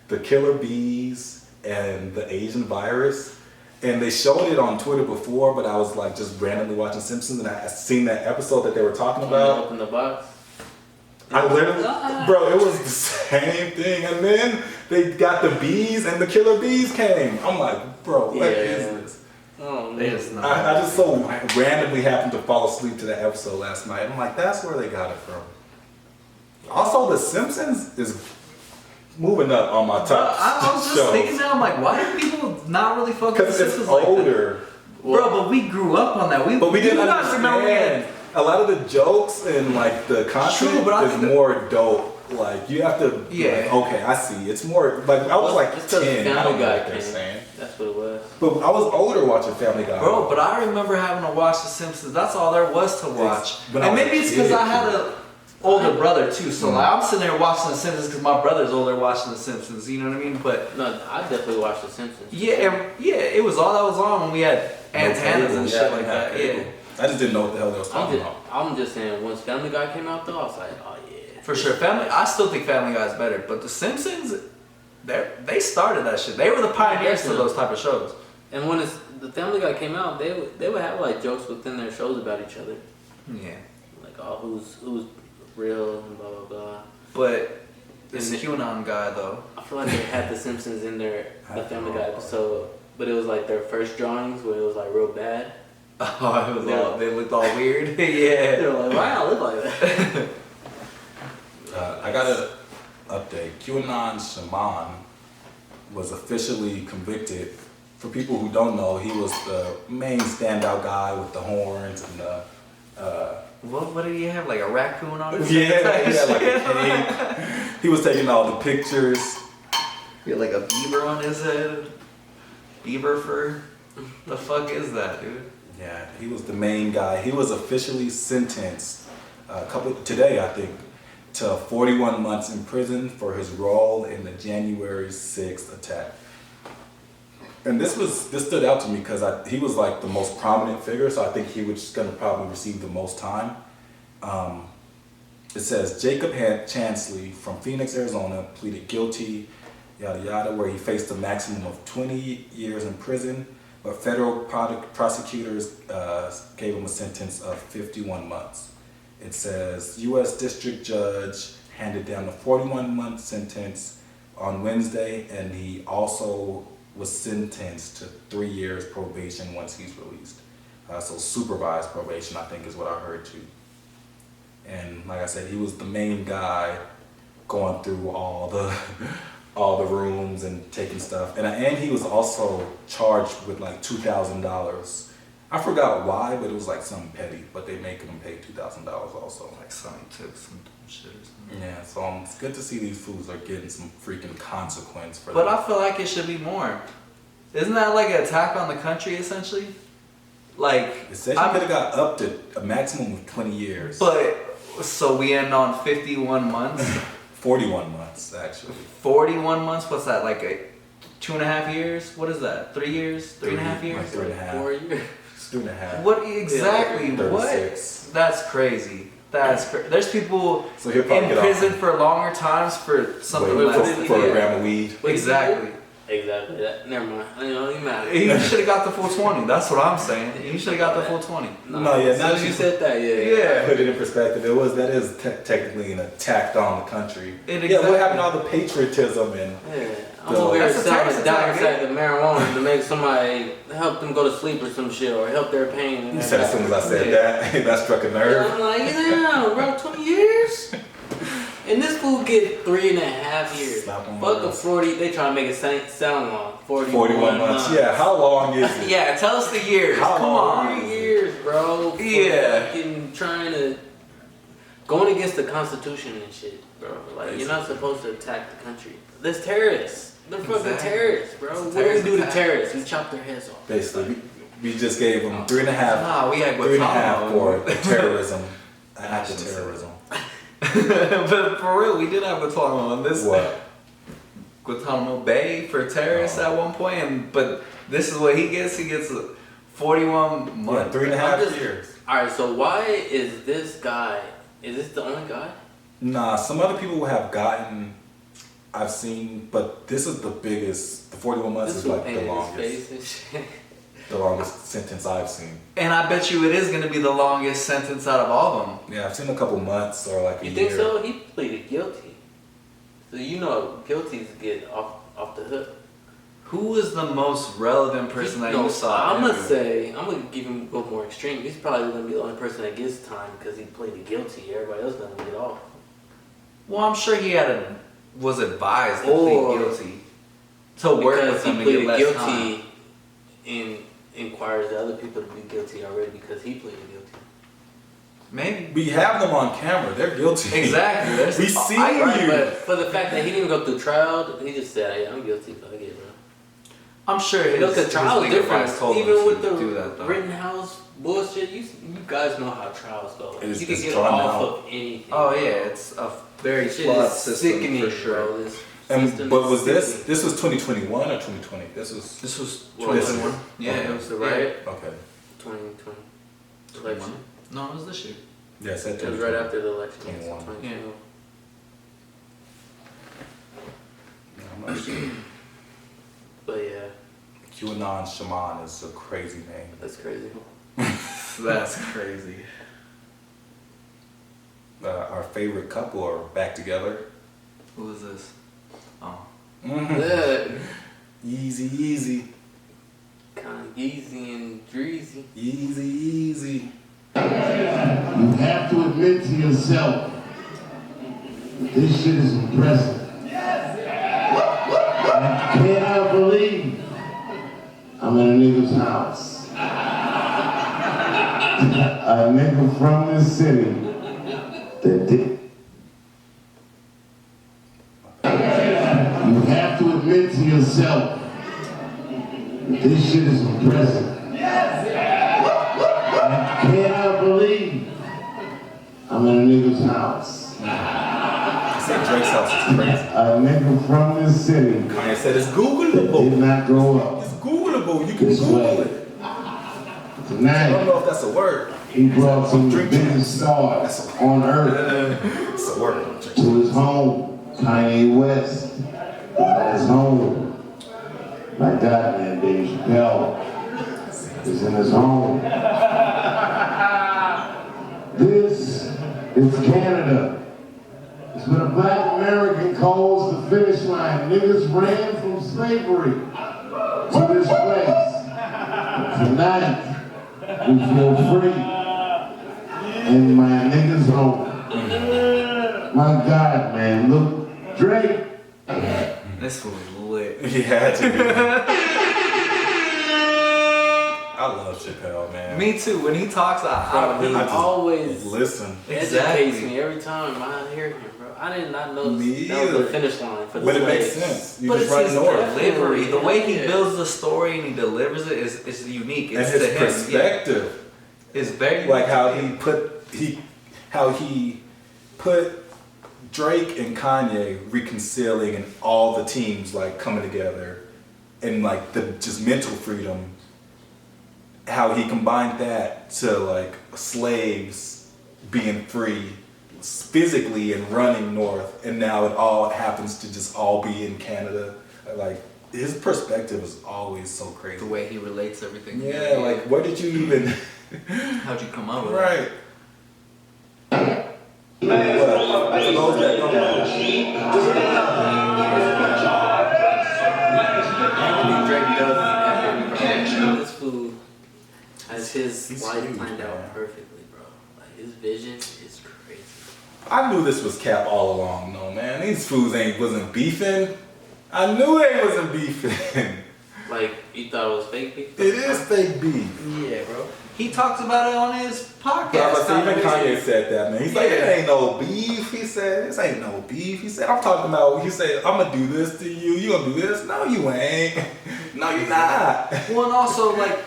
the killer bees and the Asian virus, and they showed it on Twitter before. But I was like just randomly watching Simpsons, and I seen that episode that they were talking about. Open the box. I literally, bro, it was the same thing, and then they got the bees, and the killer bees came. I'm like, bro, what is Yeah. this? Oh, They man. just know. I just so randomly happened to fall asleep to that episode last night. I'm like, that's where they got it from. Also, The Simpsons is moving up on my Bro, top I was just shows. thinking now, I'm like, why do people not really fuck with Because The it's Simpsons like that? older. Bro, but we grew up on that. But we didn't you guys remember we had- understand. A lot of the jokes and like the content True, but I is think that- more dope. Like you have to, Yeah. like, okay, I see. It's more like I was like It's 'cause 10. I Family don't know Guy what they're came. saying. That's what it was. But I was older watching Family Guy. Bro, but I remember having to watch The Simpsons. That's all there was to watch. when I And was maybe a it's because kid, I had too. an older brother too. So like, I'm sitting there watching The Simpsons because my brother's older watching The Simpsons. You know what I mean? But No, I definitely watched The Simpsons. yeah, it was all that was on when we had antennas cable, and yeah, shit like yeah, that. cable. Yeah, I just didn't know what the hell they was talking about. I'm just saying, once Family Guy came out, though, I was like, oh yeah. for sure. Family. I still think Family Guy is better, but The Simpsons, they started that shit. They were the pioneers to those type of shows. And when the Family Guy came out, they would have like jokes within their shows about each other, Yeah, like oh who's real and blah blah blah. but this And QAnon guy though. I feel like they had The Simpsons in the Family Guy episode, but it was like their first drawings where it was like real bad. Oh, it was Yeah. all, they looked all weird. They Yeah. were like, why I look like that? I got an update. QAnon shaman was officially convicted for people who don't know, he was the main standout guy with the horns and the. What did he have? Like a raccoon on his Yeah, head? he had like a cape. He was taking all the pictures. He had like a beaver on his head. Beaver fur. The fuck is that, dude? Yeah, he was the main guy. He was officially sentenced today, I think, to 41 months in prison for his role in the January 6th attack. And this stood out to me because he was like the most prominent figure, so I think he was gonna probably receive the most time. It says Jacob Chansley from Phoenix, Arizona, pleaded guilty, yada yada, where he faced a maximum of 20 years in prison, but federal prosecutors gave him a sentence of 51 months. It says U.S. District Judge handed down a 41-month sentence on Wednesday, and he also was sentenced to 3 years probation once he's released. So supervised probation, I think, is what I heard too. And like I said, he was the main guy going through all the rooms and taking stuff. And he was also charged with like $2,000. I forgot why, but it was like something petty. But they making him pay $2,000 also. Like something took some dumb shit or something. Yeah, so it's good to see these fools are getting some freaking consequence for But that. I feel like it should be more. Isn't that like an attack on the country essentially? Like It said he could have got up to a maximum of 20 years. But so we end on 51 months, 41 months actually. 41 months. What's that? Like a 2.5 years? What is that? 3 years? 3.5 years? Like 3.5. 4 years. It's 2.5. What exactly? Yeah, What? 36. That's crazy. That's crazy. There's people So he'll probably in get prison off. for longer times for something Wait, less. for a Yeah. gram of weed. Exactly. Exactly. That. Never mind. I don't even matter. He should have got the full 20. That's what I'm saying. He should have got the full 20. No, yeah, As now soon as that you you said that, yeah. Yeah. Put it in perspective. That is technically an attack on the country. It Yeah, what exactly- happened to all the patriotism and Yeah. I'm So- over here That's a selling terrorist the dark attack, side of marijuana to make somebody help them go to sleep or some shit or help their pain. and you their said as soon as I said that, that struck a Yeah, nerve. I'm like, yeah, bro, 20 years? And this fool get 3.5 years. Slap on Fuck my a wrist. 40, they trying to make it sound long. 41 months. Yeah, how long is it? Yeah, tell us the years. How Come long? on. 3 years, bro. for Yeah. fucking trying to. Going against the Constitution and shit, bro. Like, you're not supposed to attack the country. There's terrorists. They're fucking Exactly. terrorists, bro. It's a What do we terrorist do to attack. terrorists? We chop their heads off. Basically, we just gave them 3.5. Nah, we had 3.5 for Guantanamo. terrorism. An act of terrorism. But for real, we did have Guantanamo on this. What? Guantanamo Bay for terrorists Oh. at one point, but this is what he gets. He gets 41 Yeah, months. 3.5 I'm just- years. Alright, so why is this guy, is this the only guy? Nah, some other people have gotten, I've seen, but this is the biggest. The 41 months This is fool like the painted his longest. face and shit. The longest sentence I've seen. And I bet you it is going to be the longest sentence out of all of them. Yeah, I've seen a couple months or like a You year. think so? He pleaded guilty. So you know guilties get off the hook. Who is the most relevant person that you saw? I'm gonna interview? say, I'm gonna give him go more extreme. He's probably gonna be the only person that gets time because he pleaded guilty. Everybody else gonna get off. Well, I'm sure he was advised to Or- plead guilty to work Because with he him to get pleaded less guilty time. and inquires the other people to be guilty already because he pleaded guilty. Maybe. We have them on camera. They're guilty. Exactly. There's- We see Right, you. but for the fact that he didn't even go through trial, he just said, "Hey, I'm guilty. Fuck it, bro." I'm sure his, Look, the his trial is legal different. advice told him Even to with the do that, though. Rittenhouse bullshit, you guys know how trials go. It is- You can it's get drawn off out. of anything. Oh bro. yeah, it's a very Shit flawed is system sickening, for sure. bro. This And system but is was this sickening. this was 2021 or 2020? This was This was What was it? 2021. Yeah, Okay. it was the riot? okay. 2020 21. election. No, it was this year. Yeah, it said It was right 2020. after the election. 21. 2021. Yeah, I'm not sure. But yeah, QAnon Shaman is a crazy name. that's crazy. That's crazy. Our favorite couple are back together. Who is this? Oh. Yeah, Easy, easy, kind of Yeezy and Dreezy. easy, easy. You have to admit to yourself, this shit is impressive. I cannot believe a nigga from the city that did. You have to admit to yourself, this shit is impressive. I cannot believe I'm in a nigga's house. I said Drake's house is crazy. A nigga from the city Kanye said it's did Googleable. not grow up It's Googleable. You can this Google way. it. I don't Tonight, know if that's a word. he brought some of the biggest stars on earth It's a word. to his home. Kanye West at his home. My God, man, Dave Chappelle is in his home. This is Canada. It's what a black American calls the finish line. Niggas ran from slavery to this place. Tonight, we feel free in my niggas' home. My God, man, look, Drake. This was lit. He had to be. I love Chappelle, man. Me too. When he talks, Bro, I he I just always listen. Exactly. educates me every time I hear him, bro. I did not know Me that was the either. finish line for the But it makes slaves. sense. You But just it's right his north. delivery. The way he Yeah. builds the story and he delivers it is unique. And It's his to him. perspective. Yeah. It's very Like how unique. he put Drake and Kanye reconciling and all the teams like coming together and like the just mental freedom. How he combined that to like slaves being free physically and running north, and now it all happens to just all be in Canada. Like his perspective is always so crazy. the way he relates everything. Yeah, like where did you even how'd you come up with it? right? But for those that don't know, Everything Drake does is epic, bro. This food has his He's life huge, planned man. out perfectly, bro. Like his vision is crazy. I knew this was cap all along. No man, these fools wasn't beefing. I knew they wasn't beefing. Like you thought it was fake beef? It is fake beef. Yeah, bro. He talks about it on his podcast. But even Kinda Kanye weird. said that, man. He's like, Yeah. it ain't no beef. He said, this ain't no beef. He said, I'm talking about, he said, I'm gonna do this to you. You gonna do this? No, you ain't. No, you're not. Well, and also like,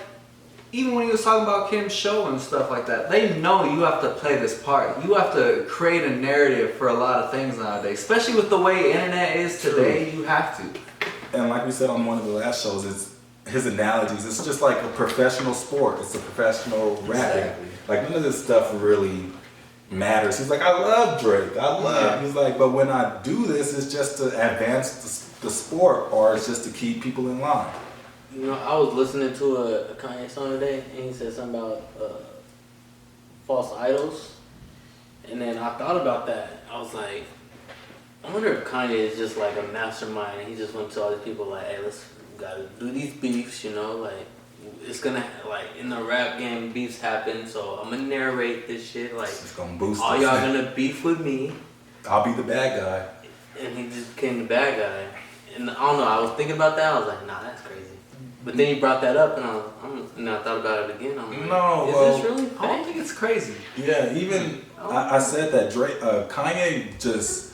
even when he was talking about Kim's show and stuff like that, they know you have to play this part. You have to create a narrative for a lot of things nowadays, especially with the way internet is today. You have to. And like we said on one of the last shows, it's his analogies. It's just like a professional sport. It's a professional rapping. Exactly. Like none of this stuff really matters. He's like, I love Drake. I love. He's like, but when I do this, it's just to advance the sport, or it's just to keep people in line. You know, I was listening to a Kanye song today, and he said something about false idols, and then I thought about that. I was like, I wonder if Kanye is just like a mastermind, and he just went to all these people like, hey, gotta do these beefs, you know, like it's gonna like in the rap game beefs happen, so I'm gonna narrate this shit like It's gonna boost all us. y'all gonna beef with me, I'll be the bad guy. and he just became the bad guy. And I don't know, I was thinking about that. I was like, nah, that's crazy. But then you brought that up, and I thought about it again. I'm like, No, is well, this really I don't fake? think it's crazy. Yeah, even I said that Drake, Kanye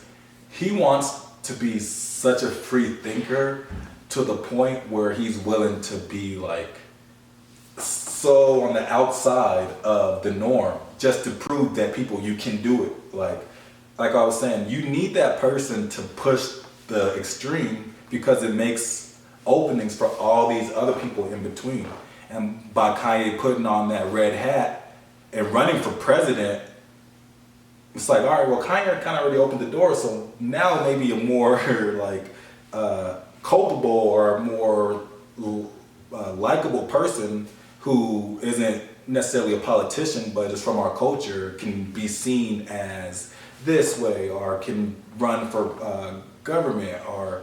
he wants to be such a free thinker to the point where he's willing to be like so on the outside of the norm just to prove that you can do it. Like I was saying, you need that person to push the extreme because it makes openings for all these other people in between. And by Kanye putting on that red hat and running for president, it's like, all right, well, Kanye kind of already opened the door, so now maybe a more like culpable or more likable person who isn't necessarily a politician but is from our culture can be seen as this way, or can run for government, or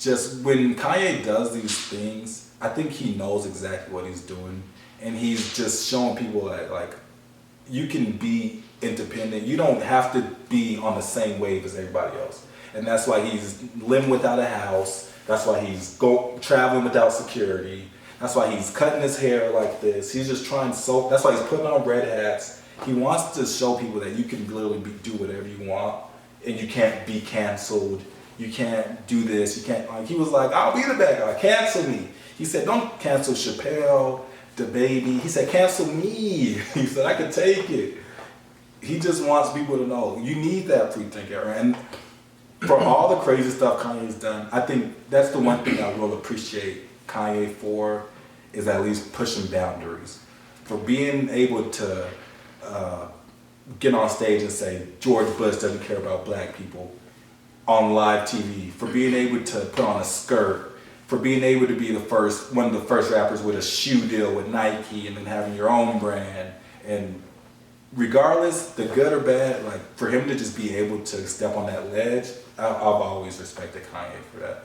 just when Kanye does these things, I think he knows exactly what he's doing, and he's just showing people that like you can be independent. You don't have to be on the same wave as everybody else, and that's why he's living without a house. That's why he's traveling without security. That's why he's cutting his hair like this. He's just trying so. That's why he's putting on red hats He wants to show people that you can literally do whatever you want, and you can't be canceled. You can't do this. You can't. Like, he was like, I'll be the bad guy. Cancel me. He said, don't cancel Chappelle, DaBaby. He said, cancel me. He said, I can take it. He just wants people to know you need that free thinker. And for all the crazy stuff Kanye's done, I think that's the one thing I will appreciate Kanye for, is at least pushing boundaries. For being able to get on stage and say George Bush doesn't care about black people on live TV, for being able to put on a skirt, for being able to be one of the first rappers with a shoe deal with Nike, and then having your own brand. And regardless, the good or bad, like for him to just be able to step on that ledge, I've always respected Kanye for that.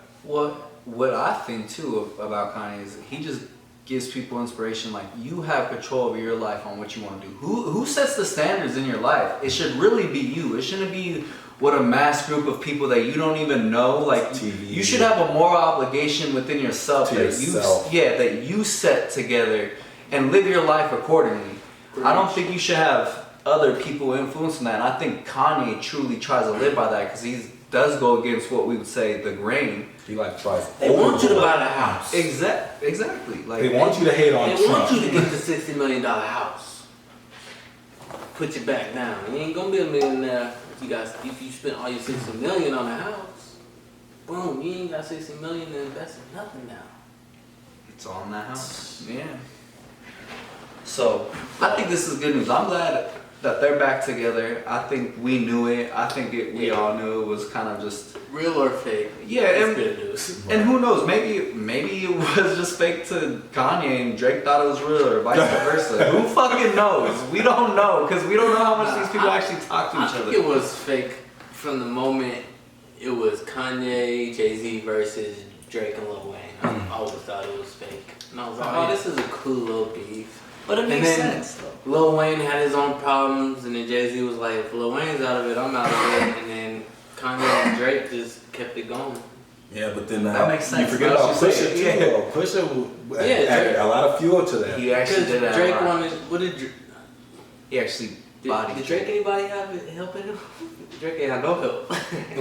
What I think too about Kanye is he just gives people inspiration. Like, you have control over your life on what you want to do. Who sets the standards in your life? It should really be you. It shouldn't be what a mass group of people that you don't even know. Like, TV. You should have a moral obligation within yourself that you set together and live your life accordingly. I don't think you should have other people influencing that. And I think Kanye truly tries to live by that, because he does go against what we would say the grain. He like tries. They want you to buy the house. Exactly. Like, They want you to hate on They Trump. want you to get the $60 million house. Put your back down. You ain't gonna be a millionaire if you spend all your $60 million on a house. Boom, you ain't got $60 million to invest in nothing now. It's on that house. Yeah. So I think this is good news. I'm glad that they're back together. I think we knew it. I think we all knew it was kind of just Real or fake? Yeah, it's and- good news. And who knows? Maybe it was just fake to Kanye and Drake thought it was real, or vice versa. Who fucking knows? We don't know, because we don't know how much these people actually talk to I each think other. it was fake from the moment it was Kanye, Jay-Z versus Drake and Lil Wayne. I always thought it was fake. And I was like, Oh, yeah. this is a cool little beef. But it And makes then sense though. Lil Wayne had his own problems, and then Jay-Z was like, if Lil Wayne's out of it, I'm out of it. And then Kanye and Drake just kept it going. Yeah, but then That makes sense. You forget Now about that you Pusha say too. it, Though. Pusha Yeah, added Drake- a lot of fuel to that. He actually Because did that. Drake a lot. wanted, what did Drake, He actually bodied. did Drake anybody have help him? Drake ain't had no help.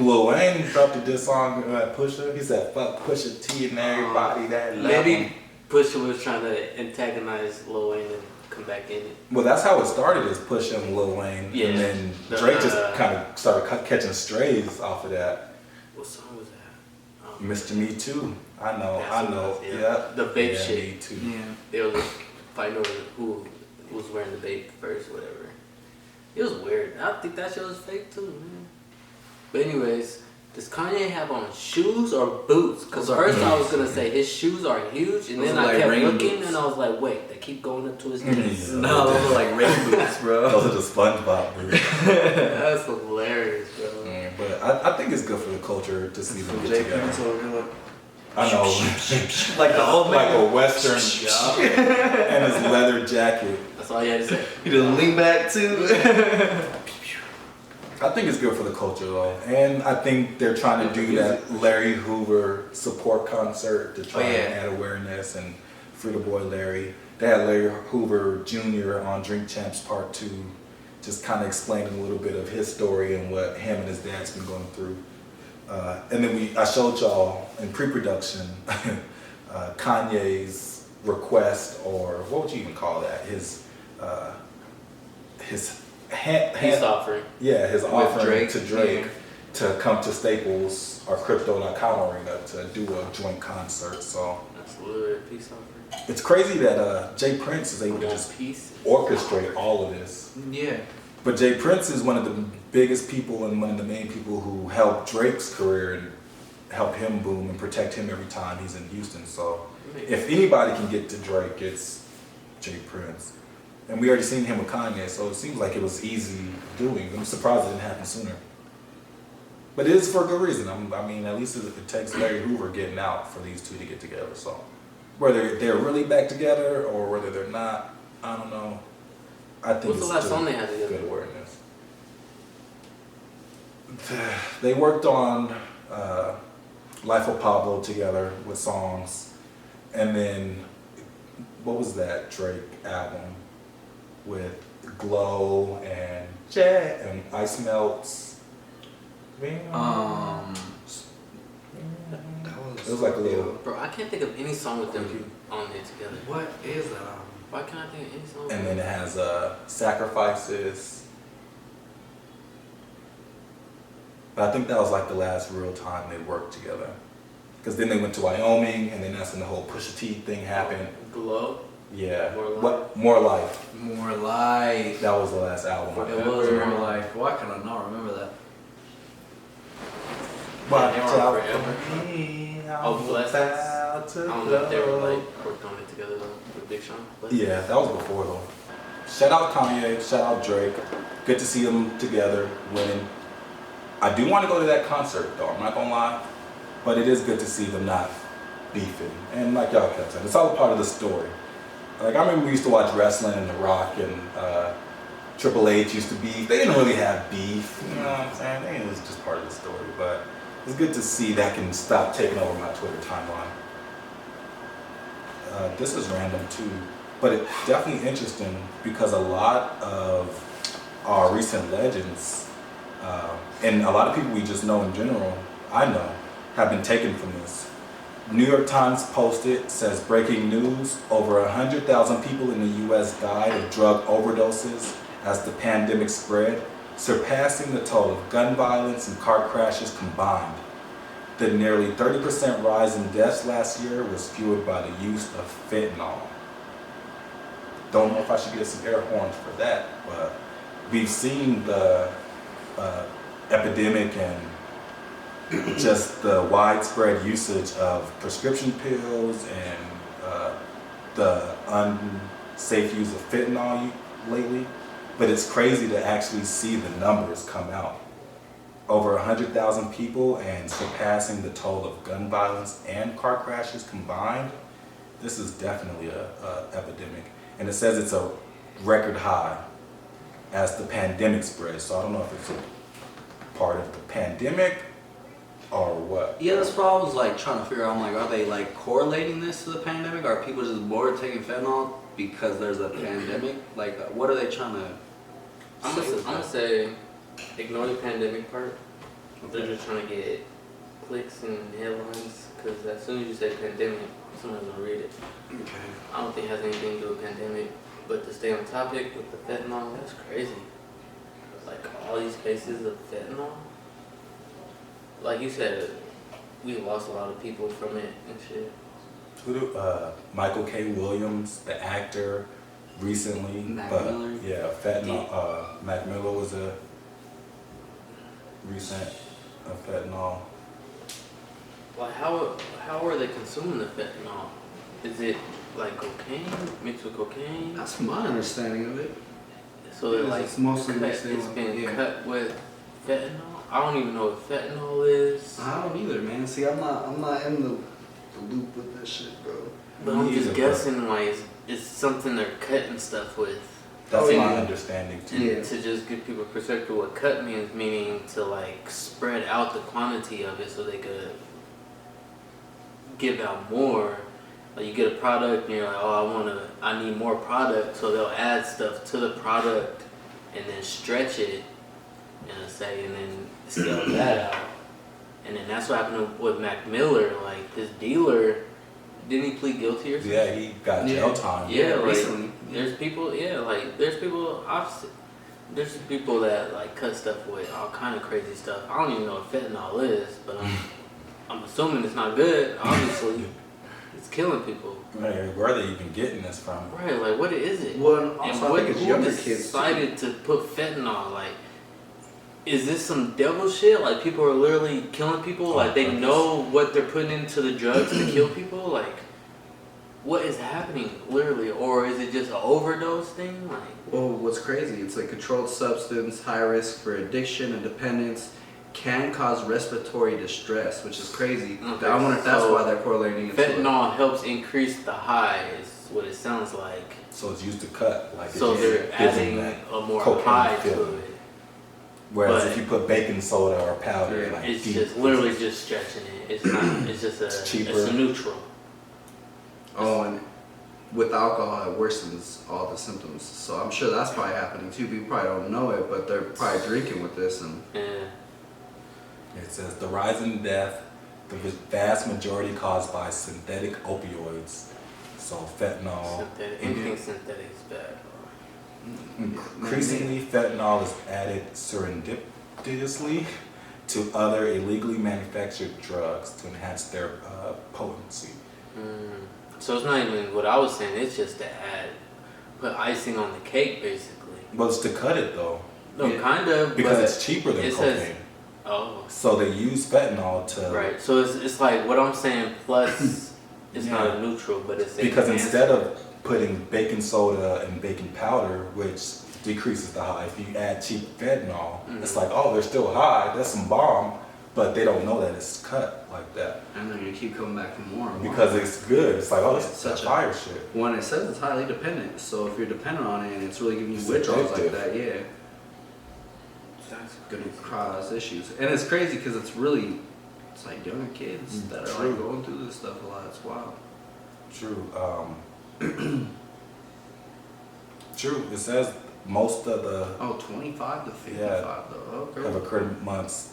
Lil Wayne dropped a diss song at Pusha. He said, "Fuck Pusha T and everybody that love him." Maybe Pusha was trying to antagonize Lil Wayne and come back in it. Well, that's how it started. Is Pusha and Lil Wayne, Yeah. and then The, Drake just kind of started catching strays off of that. What song was that? Mr. Me Too. I know. That's I what it know. was, yeah. Yeah. The babe yeah, shit. Me Too. Yeah. They were like fighting over who was wearing the babe first, whatever. It was weird. I think that shit was fake too, man. But anyways, does Kanye have on shoes or boots? Because Those are first I was gonna say his shoes are huge, and Those then are I like kept rain looking, boots. and I was like, wait, they keep going up to his knees. Yeah. No, those are like rain boots, bro. Those are the SpongeBob boots. That's hilarious, bro. Yeah, but I think it's good for the culture to see them get Jake together. Prince over here, I know. like the old Like man. a western and his leather jacket. That's all you had to say. He just lean back too. I think it's good for the culture though, and I think they're trying to do that Larry Hoover support concert to try Oh, yeah. and add awareness and free the boy Larry. They had Larry Hoover Jr. on Drink Champs Part 2, just kind of explaining a little bit of his story and what him and his dad's been going through. And then I showed y'all in pre-production Kanye's request, or what would you even call that? His Peace offering. yeah, his offering Drake, to Drake yeah. to come to Staples or Crypto.com arena to do a joint concert. So That's literally a peace offering. it's crazy that Jay Prince is able to just peace. orchestrate all of this. Yeah. But Jay Prince is one of the biggest people and one of the main people who helped Drake's career and help him boom and protect him every time he's in Houston. So if anybody can get to Drake, it's Jay Prince. And we already seen him with Kanye, so it seems like it was easy doing. I'm surprised it didn't happen sooner. But it is for a good reason. I mean, at least it takes Larry Hoover getting out for these two to get together. So whether they're really back together or whether they're not, I don't know. I think What's the it's last still song they had together? good awareness. They worked on Life of Pablo together with songs, and then what was that Drake album with Glow and Jet and Ice Melts. That It was like a little, Bro, I can't think of any song with them on there together. What is that album? Why can't I think of any song? and then it has Sacrifices. But I think that was like the last real time they worked together. Because then they went to Wyoming, and then that's when the whole Pusha T thing happened. Glow. Yeah. More Life. What? More Life. More Life. That was the last album. I It think. was More Life. Why can I not remember that? Watch They were on out Forever. for me, Oh, I'm Blessings. about to I don't know if they were go. like worked on it together though with Big Sean. But Yeah, that was before though. Shout out Kanye, shout out Drake. Good to see them together, winning. I do want to go to that concert though, I'm not gonna lie. But it is good to see them not beefing. And like y'all kept saying, it's all a part of the story. Like I remember we used to watch wrestling and The Rock and Triple H used to beef. They didn't really have beef, you know what I'm saying? It was just part of the story. But it's good to see that can stop taking over my Twitter timeline. This is random too, but it's definitely interesting because a lot of our recent legends and a lot of people we just know in general, I know, have been taken from this. New York Times posted, says breaking news, over 100,000 people in the US died of drug overdoses as the pandemic spread, surpassing the total of gun violence and car crashes combined. The nearly 30% rise in deaths last year was fueled by the use of fentanyl. Don't know if I should get some air horns for that, but we've seen the epidemic and just the widespread usage of prescription pills and the unsafe use of fentanyl lately. But it's crazy to actually see the numbers come out. Over 100,000 people and surpassing the total of gun violence and car crashes combined. This is definitely a epidemic. And it says it's a record high as the pandemic spreads. So I don't know if it's a part of the pandemic or what. Yeah, that's what I was like trying to figure out. I'm like, are they like correlating this to the pandemic? Are people just bored taking fentanyl because there's a pandemic? Like, what are they trying to? I'm gonna say ignore the pandemic part. They're just trying to get clicks and headlines because as soon as you say pandemic, someone's gonna read it. Okay. I don't think it has anything to do with pandemic, but to stay on topic with the fentanyl, that's crazy. Like all these cases of fentanyl, like you said, we lost a lot of people from it and shit. Michael K. Williams, the actor, recently. Mac but Miller? yeah, fentanyl. Mac Miller was a recent fentanyl. Like how are they consuming the fentanyl? Is it like cocaine mixed with cocaine? That's my understanding of it. So they're Yes, like it's mostly cut, mixed in it's with- been yeah. cut with fentanyl. I don't even know what fentanyl is. I don't either, man. See, I'm not in the loop with that shit, bro. But I'm Me just either, bro. guessing like it's something they're cutting stuff with. That's Oh, my yeah. understanding too. And Yeah. to just give people perspective what cut means, meaning to like spread out the quantity of it so they could give out more. Like you get a product and you're like, oh, I need more product, so they'll add stuff to the product and then stretch it and say, and then sell that out. And then that's what happened with Mac Miller. Like this dealer, didn't he plead guilty or something? Yeah, he got jail time. Yeah, like, recently. there's people, there's people, there's people that like cut stuff with all kind of crazy stuff. I don't even know what fentanyl is, but I'm assuming it's not good. Obviously, it's killing people. Right, where are they even getting this from? Right? Like, what is it? Well, And also, I what, think it's who younger kids, too. decided to put fentanyl? Like, is this some devil shit? Like, people are literally killing people. Like, they know what they're putting into the drugs to kill people. Like, what is happening, literally? Or is it just an overdose thing? Like, Well, what's crazy? It's a controlled substance, high risk for addiction and dependence, can cause respiratory distress, which is crazy. Okay, I wonder if that's so why they're correlating it to it. fentanyl helps increase the high, is what it sounds like. So it's used to cut. Like So it they're just gives them adding that a more cocaine high to feeling. it. Whereas but- if you put baking soda or powder, Yeah, like It's deep- just literally just stretching it. It's not. It's just It's a. cheaper. It's a neutral. Oh, and with alcohol, it worsens all the symptoms. So I'm sure that's probably happening too. People probably don't know it, but they're probably drinking with this. And Yeah. It says the rise in death, the vast majority caused by synthetic opioids. So fentanyl. Synthetic. Anything synthetic is bad. Increasingly, fentanyl is added serendipitously to other illegally manufactured drugs to enhance their potency. So it's not even what I was saying. It's just to put icing on the cake, basically. But it's to cut it though, No, kind of. because but it's cheaper than it cocaine. says- Oh. So they use fentanyl to Right. So it's like what I'm saying. Plus, it's not Yeah. a neutral, but it's because enhanced. instead of putting baking soda and baking powder, which decreases the high, if you add cheap fentanyl, it's like, oh, they're still high. That's some bomb, but they don't know that it's cut like that and they're gonna keep coming back for more and more. because it's good. It's like, oh, this is Such such a- fire shit. When it says it's highly dependent, so if you're dependent on it and it's really giving you It's withdrawals addictive. like that, yeah, That's gonna cause issues. And it's crazy because it's like younger kids that are True. like going through this stuff a lot. It's wild. True. True. It says most of the Oh, 25 to 55 Yeah. though. Okay. have occurred amongst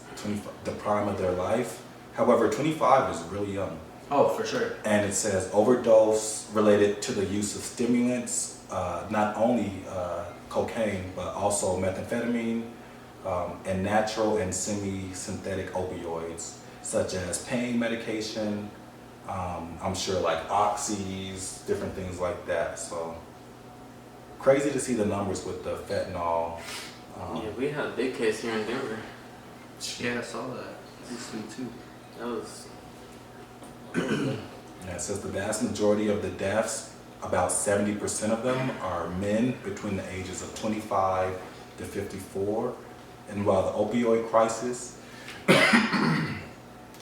the prime of their life. However, 25 is really young. Oh, for sure. And it says overdose related to the use of stimulants, not only cocaine, but also methamphetamine and natural and semi-synthetic opioids, such as pain medication, I'm sure like oxys, different things like that. So crazy to see the numbers with the fentanyl. yeah, we had a big case here in Denver. Yeah, I saw that. This me too. That was Yeah, it says the vast majority of the deaths, about 70% of them, are men between the ages of 25 to 54. And while the opioid crisis,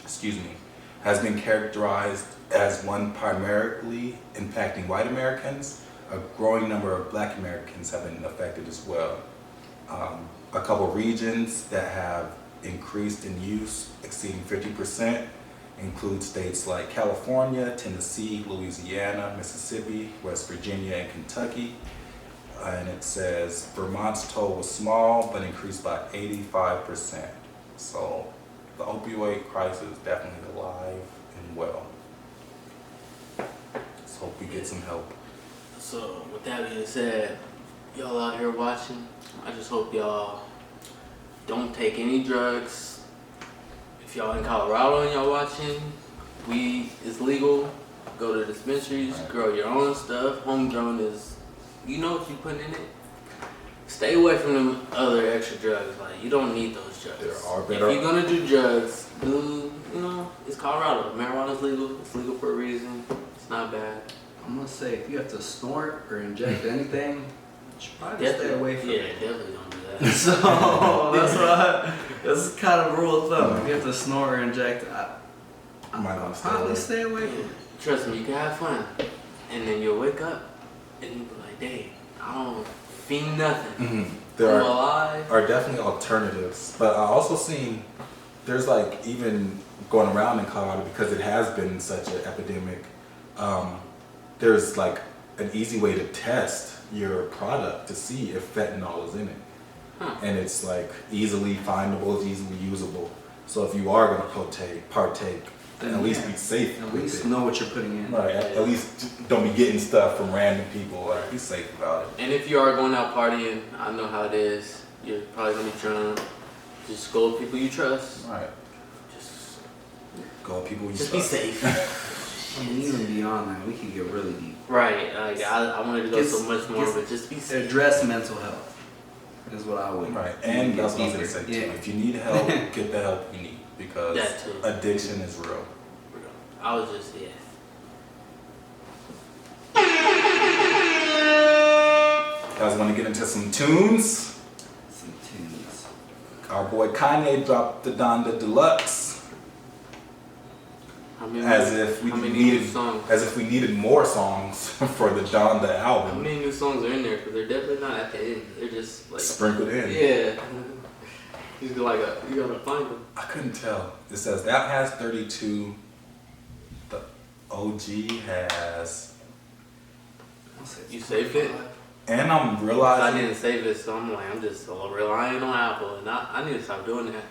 excuse me, has been characterized as one primarily impacting white Americans, a growing number of black Americans have been affected as well. A couple regions that have increased in use exceeding 50% include states like California, Tennessee, Louisiana, Mississippi, West Virginia, and Kentucky. And it says Vermont's toll was small, but increased by 85%. So the opioid crisis is definitely alive and well. Let's hope we get some help. So, with that being said, y'all out here watching, I just hope y'all don't take any drugs. If y'all in Colorado and y'all watching, weed is legal. Go to dispensaries, Right. grow your own stuff. Homegrown is, you know what you put in it. Stay away from them other extra drugs. Like, you don't need those drugs. There are If better- you're gonna do drugs, it's Colorado. Marijuana's legal. It's legal for a reason. It's not bad. I'm gonna say if you have to snort or inject anything, you should probably stay away from Yeah, it. definitely don't do that. So that's kind of rule of thumb. If you have to snort or inject, Might I'll not stay probably away. stay away from it. Trust me, you can have fun. And then you'll wake up and you'll be like, dang, I don't feel nothing. There I'm are alive. definitely alternatives, but I also seen there's like even going around in Colorado because it has been such an epidemic. There's like an easy way to test your product to see if fentanyl is in it, and it's like easily findable, it's easily usable. So if you are going to partake, then at least be safe. At with least it. know what you're putting in. Right. At least don't be getting stuff from random people. Like, be safe about it. And if you are going out partying, I know how it is. You're probably gonna be drunk. Just go with people you trust. Right. Just, Go with people you just be trust. safe. I mean, even beyond that, we can get really deep. Right. Like I wanted to go Gets- so much more, gets- but just be safe. Address mental health is what I would. Right, and get that's what I was deeper. gonna say too. Yeah. If you need help, get the help you need because That too. addiction is real. I was just Guys, want to get into some tunes? Some tunes. Our boy Kanye dropped the Donda Deluxe, How many, as if we how many needed, new songs? as if we needed more songs for the Donda How album many new songs are in there? Because they're definitely not at the end. They're just like sprinkled in. yeah. He's like you gotta find them. I couldn't tell. It says that has 32. The OG has You saved it? And I'm I realizing didn't save it, so I'm just relying on Apple, and I need to stop doing that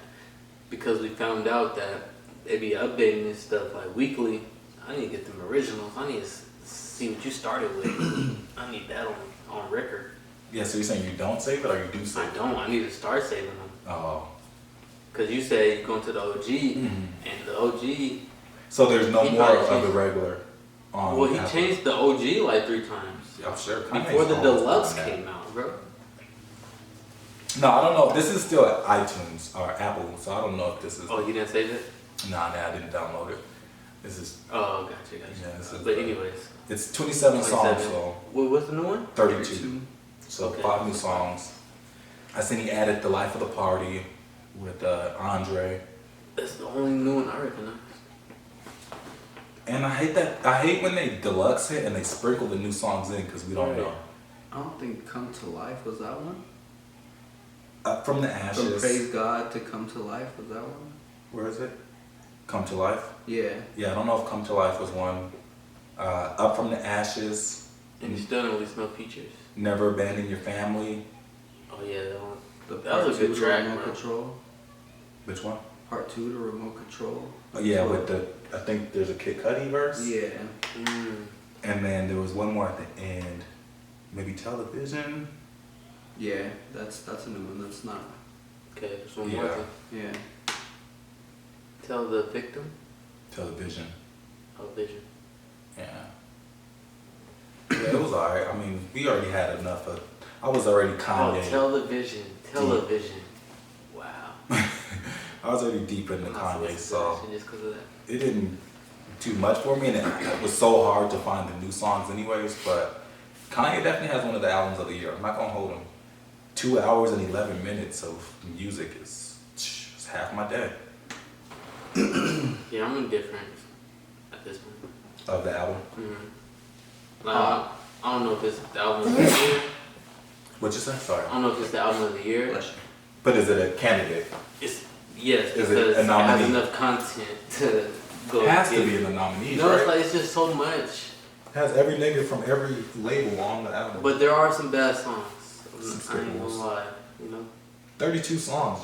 because we found out that they be updating this stuff like weekly. I need to get them originals. I need to see what you started with. I need that on record. yeah. So you're saying you don't save it or you do save I it? don't. I need to start saving them Oh. because you say you're going to the OG, and the OG. So there's no He more probably of changed- the regular. On Well, he Apple. changed the OG like 3 times I'm sure. before the Kanye's always deluxe done that. came out, bro. No, I don't know. This is still at iTunes or Apple, so I don't know if this is. Oh, you didn't save it? Nah, I didn't download it. This is. Oh, gotcha. Yeah, this is But the- anyways, It's 27 songs, 27. so What's the new one? 32. So Okay. 5 new songs. I seen he added "The Life of the Party" with Andre, That's the only new one I recognize. and I hate that. I hate when they deluxe it and they sprinkle the new songs in because we don't know. I don't think "Come to Life" was that one. From the From Ashes. "Praise God" to "Come to Life" was that one. Where is it? Come to Life. Yeah. Yeah, I don't know if "Come to Life" was one. Up from the Ashes. And you still didn't release no features. Never Abandon Your Family. Oh yeah, that one. The That was a good to track, Remote bro. Control. Which one? Part 2 to Remote Control. Oh, yeah, with the. I think there's a Kid Cudi verse. Yeah. And then there was one more at the end. Maybe Television. Yeah, that's a new one. That's not. Okay, there's one more Yeah. thing. Yeah. Tell the victim. Television. Oh, vision. Yeah. Yeah, it was alright. I mean, we already had enough of. I was already Kanye. Oh, television. Television. Wow. I was already deep into I'm gonna have to Kanye, listen to so that shit just because of that. it didn't do much for me, and it was so hard to find the new songs, anyways. But Kanye definitely has one of the albums of the year. I'm not gonna hold him. 2 hours and 11 minutes of music is it's half my day Yeah, I'm indifferent at this point. of the album. Like, I don't know if it's the album of the year. What you say? Sorry. I don't know if it's the album of the year. Bless you. But is it a candidate? It's yes, Is it because a it has nominee? enough content to go. It has to get be it. in the nominees, No, right? it's like it's just so much. It has every nigga from every label on the album. But there are some bad songs. Some I ain't gonna staples. lie. You know. 32 songs.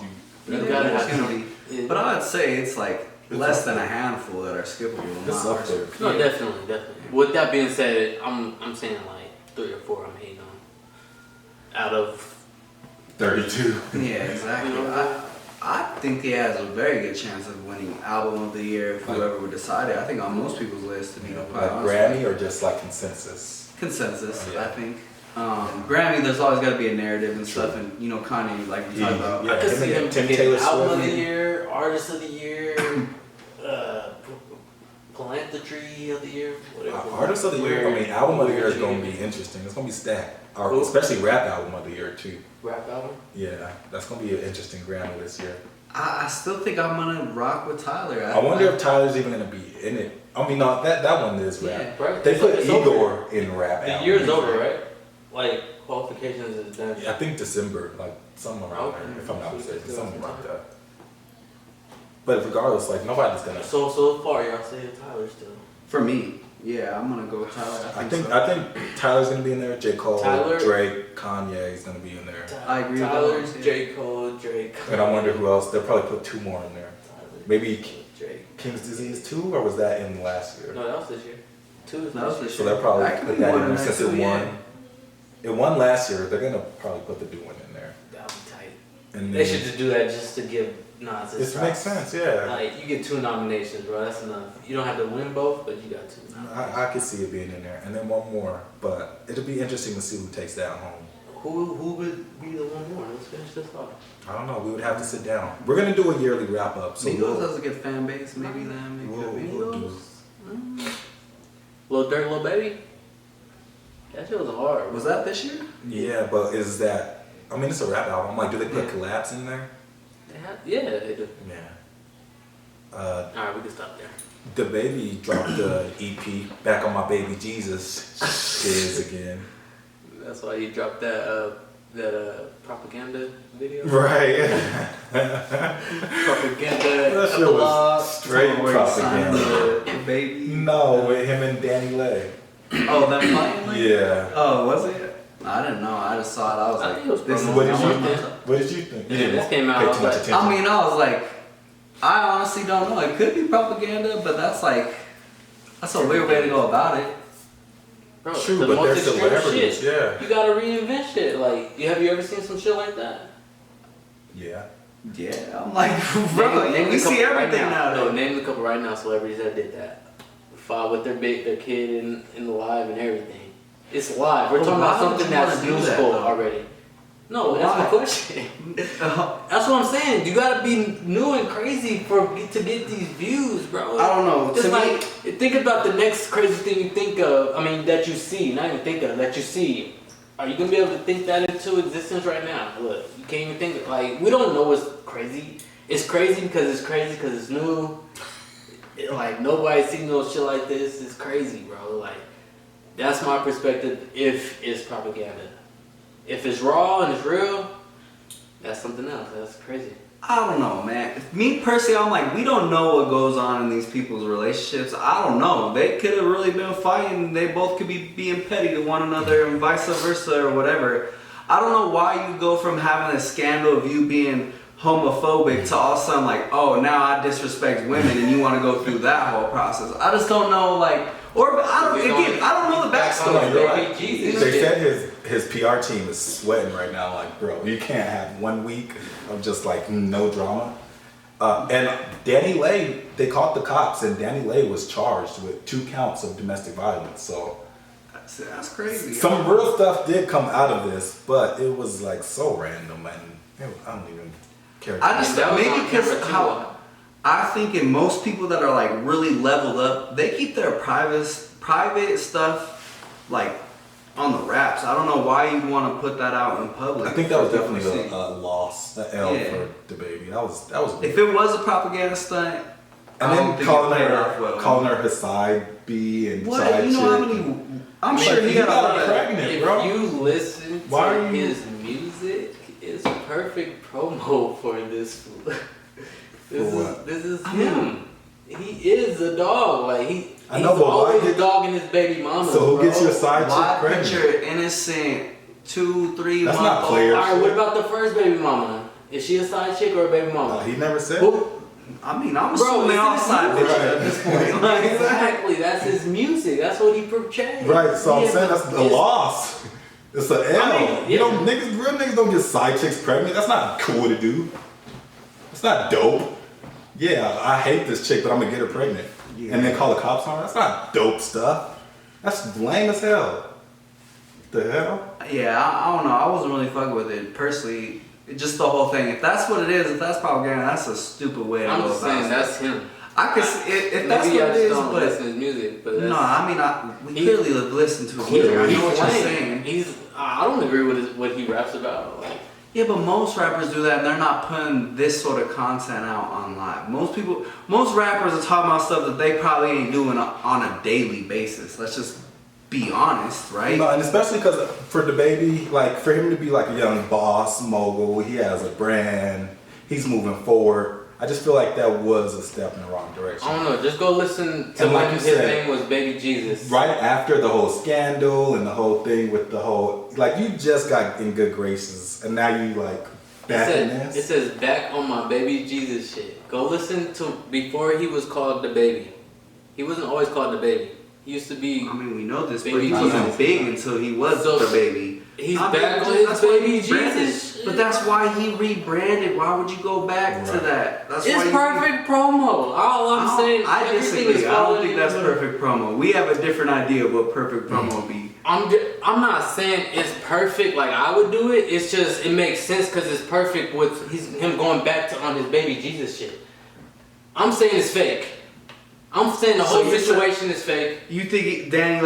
You You gotta have there's gonna some. be. But I'd say it's like It's less up than a there. handful that are skippable. It's not up there. No, Yeah. definitely. With that being said, I'm saying like 3 or 4 I'm hating on. Out of 32. Yeah, exactly. You know, I think he has a very good chance of winning album of the year if whoever would decide it. I think on most people's list to be quite Like honest. Grammy or just like consensus? Consensus, Yeah. I think. Grammy, there's always got to be a narrative and stuff, and you know, Kanye, like we talked about. Yeah, I could him see and him Tim getting Taylor album of Swift. the year, artist of the year, philanthropy of the year, whatever. Artist of the year, I mean, album of the year is going to be interesting. It's going to be stacked. Or Who? especially rap album of the year, too. Rap album. Yeah, that's going to be an interesting Grammy this year. I still think I'm gonna rock with Tyler. I wonder if Tyler's even going to be in it. I mean, no, that one is rap. Yeah, right. They put It's Igor in rap The album. year's over, right? Like qualifications is done. Yeah, I think December, like somewhere around Okay. there, if I'm not mistaken, Still something some like time. that. But regardless, like nobody's gonna. So far, y'all saying Tyler still. for me, yeah, I'm gonna go with Tyler. I think Tyler's gonna be in there. J. Cole, Tyler- Drake, Kanye is gonna be in there, I agree with Tyler's that one, J. Cole, Drake. and I wonder who else. They'll probably put 2 more in there. Tyler, Maybe Drake. King's Disease 2, or was that in last year? No, that was this year. 2 is That was this this So year. they'll probably That could put be that one in in there there since it too, won. yeah. It won last year. They're gonna probably put the new one in there. That was tight. And They then- should just do that just to give Nas his This makes props. sense, yeah. Like you get 2 nominations, bro. That's enough. You don't have to win both, but you got 2 nominations. I could see it being in there, and then one more. But it'll be interesting to see who takes that home. Who would be the one more? Let's finish this off. I don't know. We would have to sit down. We're gonna do a yearly wrap up. So Migos has a good fan base. Maybe them. It We'll- could be. we'll do. Lil Durk, Lil Baby. That shit was hard. Was that this year? Yeah, but is that? I mean, it's a rap album. I'm like, do they put collabs in there? Yeah, they do. Yeah. All right, we can stop there. The Baby dropped the EP back on my baby Jesus kids again. That's why he dropped that propaganda video. Right. Propaganda That shit epilogue. was straight Where he signed propaganda. the baby. No, with him and Danny Lay. Oh, them playing? Like? Yeah. Oh, was it? I didn't know. I just saw it. I was I like, think it was this is promo. What did I you think- think? What did you think? You Yeah, didn't this came out, pay I was too much like- attention. I mean, I was like, I honestly don't know. It could be propaganda, but that's a weird way to go about it. Bro, True, the but most they're extreme celebrities, shit. yeah. You gotta reinvent shit. Like, have you ever seen some shit like that? Yeah. Yeah, I'm like, bro, Name we the see couple everything right now. No, name the couple right now celebrities that did that. Fought with their kid in the live and everything. It's live. We're But talking why about would something you wanna that's do that, useful though? already. No, But that's my why? question. That's what I'm saying. You gotta be new and crazy to get these views, bro. I don't know. Just To like me, think about the next crazy thing you think of. I mean, that you see, not even think of, that you see. Are you gonna be able to think that into existence right now? Look, you can't even think. Like, we don't know what's crazy. It's crazy because it's new. Like, nobody's seen no shit like this. It's crazy, bro. Like, that's my perspective. If it's propaganda, if it's raw and it's real, that's something else. That's crazy. I don't know, man. Me personally, I'm like, we don't know what goes on in these people's relationships. I don't know. They could have really been fighting. They both could be being petty to one another and vice versa or whatever. I don't know why you go from having a scandal of you being homophobic to all of a sudden like, oh, now I disrespect women and you want to go through that whole process. I just don't know, like, or I don't know the backstory. You're Baby right. Jesus They shit. said his PR team is sweating right now. Like, bro, you can't have 1 week of just like no drama. And Danny Lay, they caught the cops, and Danny Lay was charged with 2 counts of domestic violence. So That's crazy. some real stuff did come out of this, but it was like so random, and I don't even care. I just That was maybe on because camera, too. how I think in most people that are like really leveled up, they keep their private stuff like on the wraps. I don't know why you want to put that out in public. I think that was for people to definitely see. a loss, an L Yeah. for the baby. That was If it was a propaganda stunt, I and don't then think it played off well. calling her his side B and What? side You know how chick. many? I'm Like, sure he got a lot her of. pregnant, If bro. you listen to Why are you- his music, it's perfect promo for this fool. what? This is him. He is a dog. Like he's I know, but why always did- dogging his baby mama. So who bro. gets your side Why chick pregnant? picture innocent 2-3 That's month not old? player. Alright, what about the first baby mama? Is she a side chick or a baby mama? He never said. Who? I mean, I'm Bro, assuming they all isn't it side music? bitches at this point. Like, Exactly. That's his music. That's what he portrays. Right, so I'm Yeah, saying but that's a it's- loss. It's an L. I mean, You yeah. know, real niggas don't get side chicks pregnant. That's not cool to do. It's not dope. Yeah, I hate this chick, but I'm gonna get her pregnant. Yeah. And then call the cops on her. That's not dope stuff. That's lame as hell. The hell? Yeah, I don't know. I wasn't really fucking with it personally. Just the whole thing. If that's what it is, if that's propaganda, that's a stupid way to I'm go just about saying it. that's him. I could see if that's Maybe what I it just is, don't but listen to his music. But that's, no, I mean, we He- clearly listen to his music. I know what you're saying. I don't agree with what he raps about. Like, Yeah, but most rappers do that, and they're not putting this sort of content out on live. Most rappers are talking about stuff that they probably ain't doing on a daily basis. Let's just be honest, right? No, and especially because for the baby, like for him to be like a young boss mogul, he has a brand, he's moving forward. I just feel like that was a step in the wrong direction. I don't know. Just go listen to And like when you his said, name was Baby Jesus. Right after the whole scandal and the whole thing with the whole, like you just got in good graces, and now you like back in It this. says back on my Baby Jesus shit. Go listen to before he was called the baby. He wasn't always called the baby. He used to be. I mean, we know this, but Baby he wasn't Jesus. big until he was So, the baby. He's I mean, back on his that's why Baby he rebranded. Jesus. But that's why he rebranded. Why would you go back to Right. that? That's It's why perfect promo. All I'm saying, I everything disagree. is I don't falling think in that's the- perfect promo. We have a different idea of what perfect promo would be. I'm not saying it's perfect like I would do it. It's just it makes sense because it's perfect with him going back to on his Baby Jesus shit. I'm saying it's fake. I'm saying the So whole you're situation is fake. You think Danny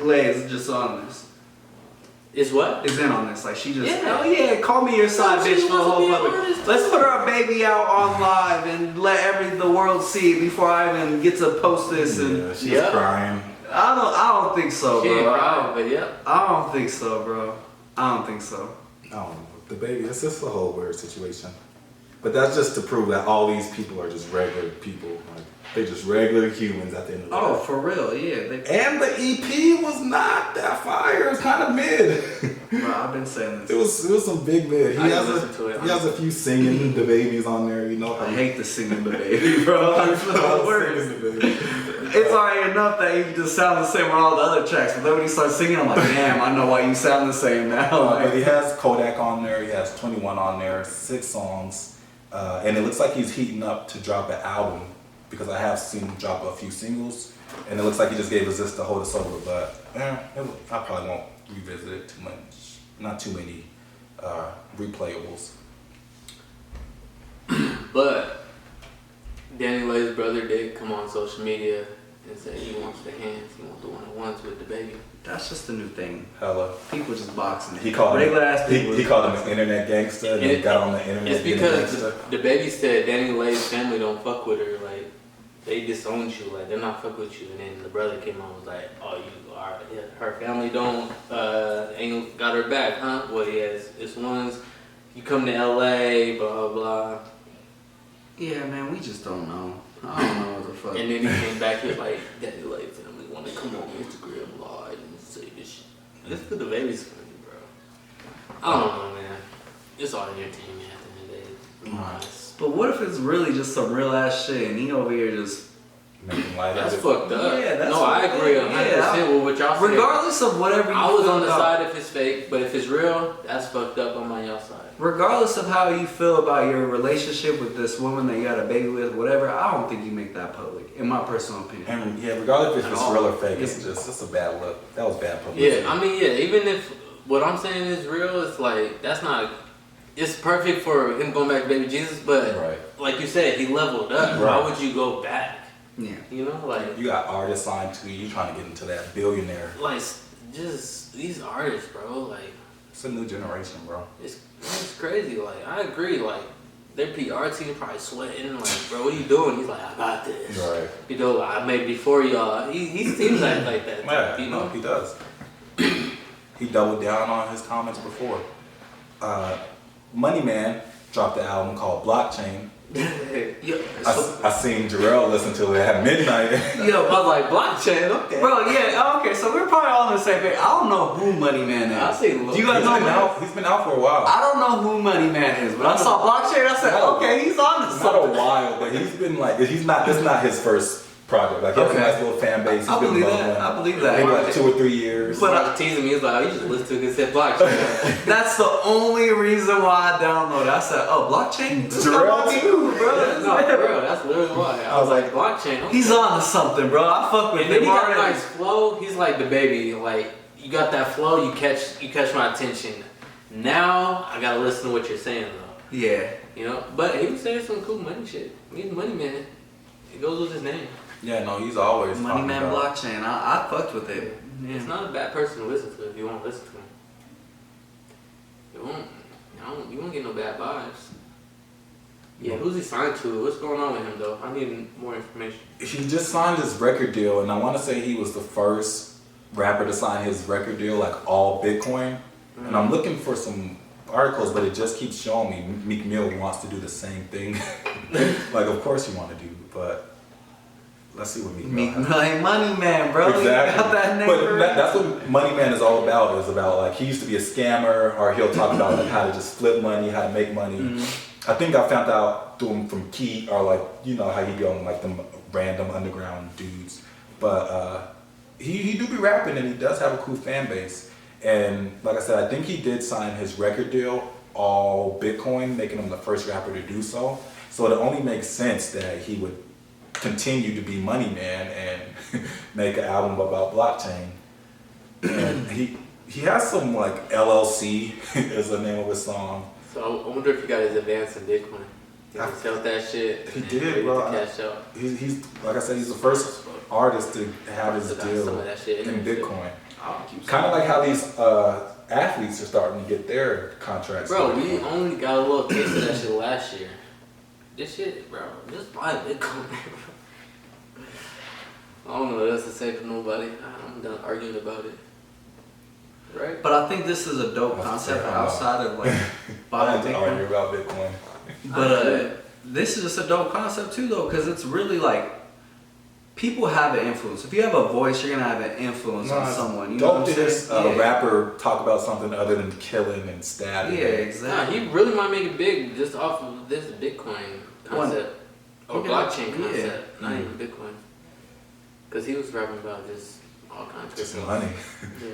Lay is just on this? Is what? Is in on this? Like she just, Yeah. oh yeah, call me your side She bitch for the wants to whole be an public. artist, Let's too. put our baby out on live and let the world see it before I even get to post this. And Yeah, she's Yeah. crying. I don't think so, She ain't bro. proud, but yeah. I don't think so, bro. I don't think so. I don't know. The baby, it's just a whole weird situation. But that's just to prove that all these people are just regular people. Like, they're just regular humans at the end of the Oh, day. for real, yeah. They, And the EP was not that fire. It was kind of mid. bro, I've been saying It this. was some big mid. He I has didn't listen to it, he has a few singing the babies on there. You know. I hate the singing the baby, bro. I It's the worst. singing the baby. It's already enough that he just sounds the same on all the other tracks, but then when he starts singing, I'm like, damn, I know why you sound the same now. But he Like, has Kodak on there. He has 21 on there. 6 songs, and it looks like he's heating up to drop an album because I have seen him drop a few singles, and it looks like he just gave us this to hold us over. But I probably won't revisit it too much. Not too many replayables. But Danny Lay's brother did come on social media and say he wants the hands, he wants the one-on-ones with the baby. that's just a new thing. Hella. People just boxing. He called regular him, ass people. he called him an internet gangster, and he got on the internet. It's being a because gangster. the baby said Danny Lay's family don't fuck with her, like they disowned you, like they're not fuck with you. And then the brother came on and was like, oh, you are, yeah, her family don't, ain't got her back, huh? Well, yes, it's ones, you come to LA, blah, blah, blah. Yeah, man, we just don't know. I don't know what the fuck. And then he came back here like, Danny Lay family want to come on Instagram live and say this shit. It's for the baby's funny, bro. I don't know, man. It's all entertainment at the end of the day. Be honest. But what if it's really just some real ass shit and he over here just... Making light That's of it. fucked up. Yeah, that's no, I fucked agree up. 100% with what y'all said. Regardless of whatever you I was feel on the about- side if it's fake, but if it's real, that's fucked up. I'm on y'all side. Regardless of how you feel about your relationship with this woman that you got a baby with, whatever, I don't think you make that public, in my personal opinion. And yeah, regardless if At it's all. real or fake, it's a bad look. That was bad publicity. Yeah, I mean, yeah. Even if what I'm saying is real, it's like that's not. It's perfect for him going back to baby Jesus, but Right. like you said, he leveled up. Right. Why would you go back? Yeah. You know, like You got artists signed to you. You trying to get into that billionaire. just these artists, bro. Like It's a new generation, bro. it's crazy. Like I agree. Like their PR team probably sweating. Like, bro, what are you doing? He's like, I got this. Right. You know, I made before y'all. He seems like that. Yeah, You know. no, he does. He doubled down on his comments before. Money Man dropped the album called Blockchain. Yo, I seen Jarrell listen to it at midnight. Yo, I was like, blockchain, okay. bro, yeah, okay, so we're probably all on the same page. I don't know who Money Man is. I see Lil- Do you guys know He's been out for a while. I don't know who Money Man is, but I saw Blockchain. I said, No. okay, he's on to It's not a something. while, but he's been like, this is not his first project. Like, he has Okay. a nice little fan base. He's I been believe bubbling. that. I believe Maybe that. like 2 or 3 years. But But teasing me, he was like, oh, you just listen to it because it said blockchain. That's the only reason why I downloaded. I said, oh, Blockchain? This Jarrell guy might be too. cool, bro. No, for real, that's literally why. I was like, blockchain. Okay. He's on to something, bro. I fuck with And then him he got a already. nice flow. He's like the baby. Like, you got that flow, you catch my attention. Now, I gotta listen to what you're saying, though. Yeah. You know? But he was saying some cool money shit. He's Money Man. It goes with his name. Yeah, no, he's always Money talking Man about- Blockchain. I fucked with it. It's Yeah. not a bad person to listen to if you want to listen to him. You won't get no bad vibes. Yeah, who's he signed to? What's going on with him though? I need more information. He just signed his record deal, and I want to say he was the first rapper to sign his record deal, like all Bitcoin. And I'm looking for some articles, but it just keeps showing me Meek Mill wants to do the same thing. Like, of course you want to do, but let's see what Meek Mill Meek has. Mill, Money Man, bro. You Exactly. got that name But for that's what Money Man is all about. Is about like he used to be a scammer, or he'll talk about like how to just flip money, how to make money. Mm-hmm. I think I found out through him from Key, or like you know how he be on like them random underground dudes. But he do be rapping, and he does have a cool fan base. And like I said, I think he did sign his record deal all Bitcoin, making him the first rapper to do so. So it only makes sense that he would continue to be Money Man and make an album about blockchain. And he has some like LLC is the name of his song. So I wonder if he got his advance in Bitcoin. He I- sell that shit. He and did, waited bro. to cash out. He's like I said, he's the first artist to have his Got some deal of that shit in in there. Bitcoin. I'll keep Kind of like how these athletes are starting to get their contracts. Bro, in we Bitcoin. only got a little taste of that shit last year. This shit, bro, just buy Bitcoin, bro. I don't know what else to say to nobody. I'm done arguing about it. Right? But I think this is a dope That's concept fair, outside of like I buying like to argue Bitcoin. about Bitcoin. But this is just a dope concept too, though, because it's really like people have an influence. If you have a voice, you're gonna have an influence on someone. You know what Don't I'm just saying? a rapper talk about something other than killing and stabbing. Yeah, Nah, exactly. he really might make it big just off of this Bitcoin concept or Okay. blockchain Yeah. concept, not even Bitcoin. Because he was rapping about just all kinds of Just stuff. money. Yeah.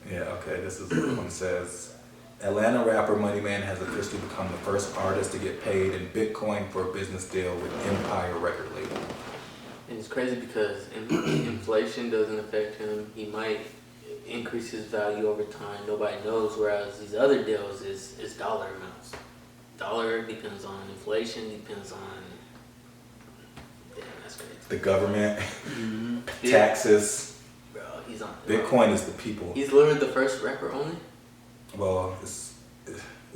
Yeah, okay, this is what one says. Atlanta rapper Money Man has officially become the first artist to get paid in Bitcoin for a business deal with Empire record label. And it's crazy because inflation doesn't affect him. He might increase his value over time. Nobody knows. Whereas these other deals is dollar amounts. Dollar depends on inflation. Depends on. Damn, that's crazy. The government, Yeah. taxes, Bro, he's on. Bitcoin is the people. He's literally the first rapper only. Well, it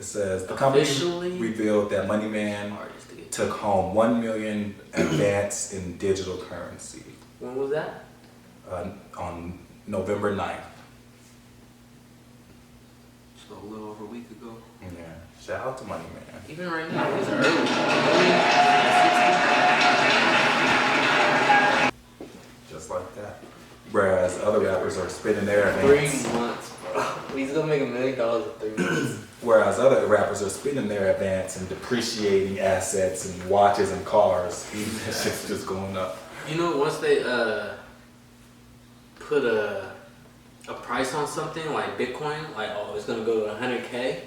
says the company Officially? revealed that Money Man Artist to get. took home 1 million advance in digital currency When was that? on November 9th. So a little over a week ago. Yeah, shout out to Money Man. Even right now, he's early. Just like that. Whereas other rappers are spending their 3 advance. months, bro. He's gonna make $1 million in 3 months. Whereas other rappers are spending their advance and depreciating assets and watches and cars. That shit's just going up. You know, once they put a price on something like Bitcoin, like it's gonna go to 100K.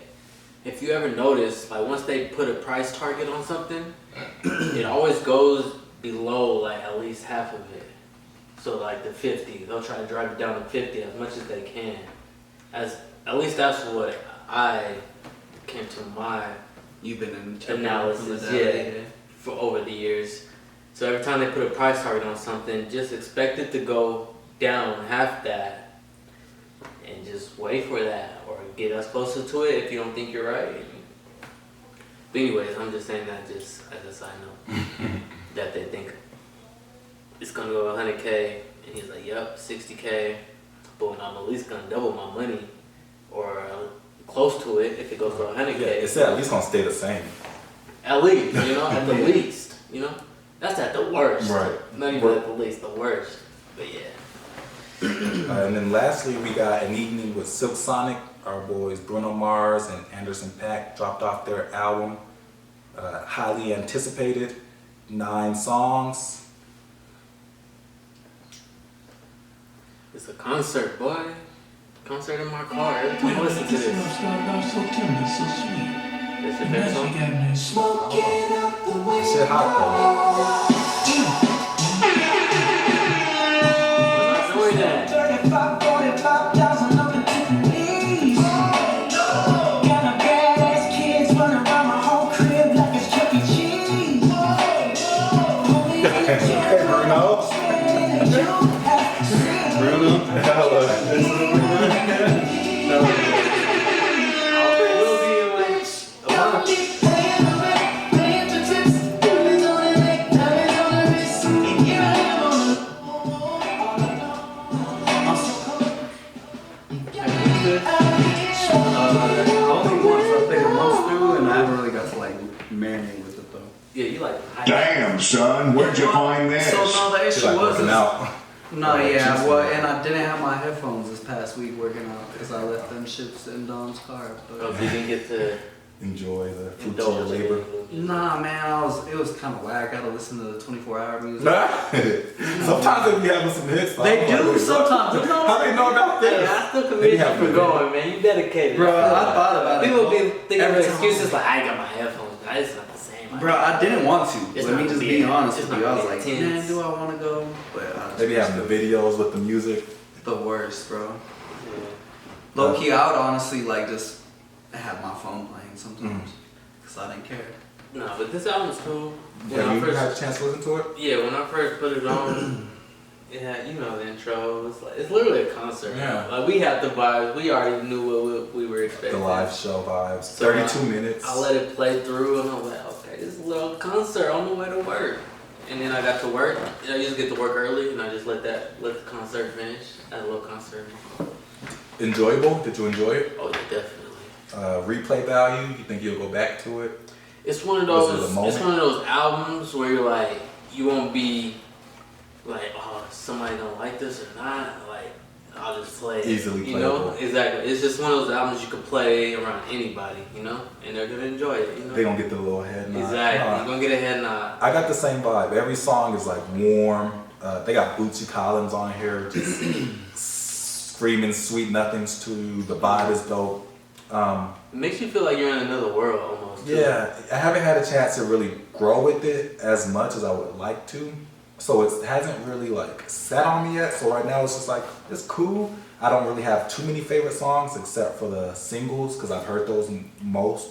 If you ever notice, like once they put a price target on something, it always goes below like at least half of it. So like the 50, they'll try to drive it down to 50 as much as they can. At least that's what I came to my You've been in analysis, for over the years. So every time they put a price target on something, just expect it to go down half that, and just wait for that, or get us closer to it if you don't think you're right. But anyways, I'm just saying that just as a side note, that they think it's gonna go 100K, and he's like, "Yep, 60K, but I'm at least gonna double my money, or close to it if it goes to 100K." Yeah, it's at least gonna stay the same. At least, at the least, That's at the worst. Right. Not even at the least, the worst. But yeah. And then lastly, we got An Evening with Silk Sonic. Our boys Bruno Mars and Anderson .Paak dropped off their album. Highly anticipated. 9 songs. It's a concert, boy. Concert in my car. Every time I listen to this. That's your favorite song? Shit hot Where's my joy at? though. Bruno. We'll be in like a month. Only once I played it once through, and I haven't really got to like marinate with it though. Yeah, you like hype. Damn, son, where'd you find this? So no, the She's issue like was working is, out. no, yeah, well, and I didn't have my headphones this past week working out because I left them ships in Dom's car. Oh, But so you didn't get to Enjoy the fruits of your indulge labor. nah, man, it was kind of whack. I gotta listen to the 24-hour music. Sometimes they be having some hits. They do sometimes. How they know about Hey, this? I still They commend you have for good going, man. You dedicated. Bro, I thought about it. People be thinking Every of time. excuses like, I ain't got my headphones. But it's not the same. Bro, I didn't want to. It's Let me not just being- be honest it's with you. not I was being like, tense. man, do I want to go? But I They be having the videos with the music. the worst, bro. Yeah. Low key, I would honestly like just have my phone playing sometimes because I didn't care. No, but this album's cool. When Have I you first, had a chance to listen to it? yeah, when I first put it on, it had, the intro. It's literally a concert. Yeah. Like we had the vibes. We already knew what we were The expecting. live show vibes. So 32 minutes. I let it play through, and I'm like, okay, this is a little concert on the way to work. And then I got to work. I used to get to work early, and I just let the concert finish. I had a little concert. Enjoyable? Did you enjoy it? Oh yeah, definitely. replay value? You think you'll go back to it? It's one of Was it those. a moment? It's one of those albums where you're like, you won't be like, oh, somebody don't like this or not. Like, I'll just play it. Easily You know, playable. exactly. It's just one of those albums you could play around anybody. You know, and they're gonna enjoy it. You know, They gonna get the little head nod. exactly. No, You're gonna get a head nod. I got the same vibe. Every song is like warm. They got Bootsy Collins on here, just screaming sweet nothings to you. The vibe is dope. It makes you feel like you're in another world almost. too. Yeah, I haven't had a chance to really grow with it as much as I would like to. So it hasn't really like sat on me yet. So right now it's just like, it's cool. I don't really have too many favorite songs except for the singles because I've heard those most.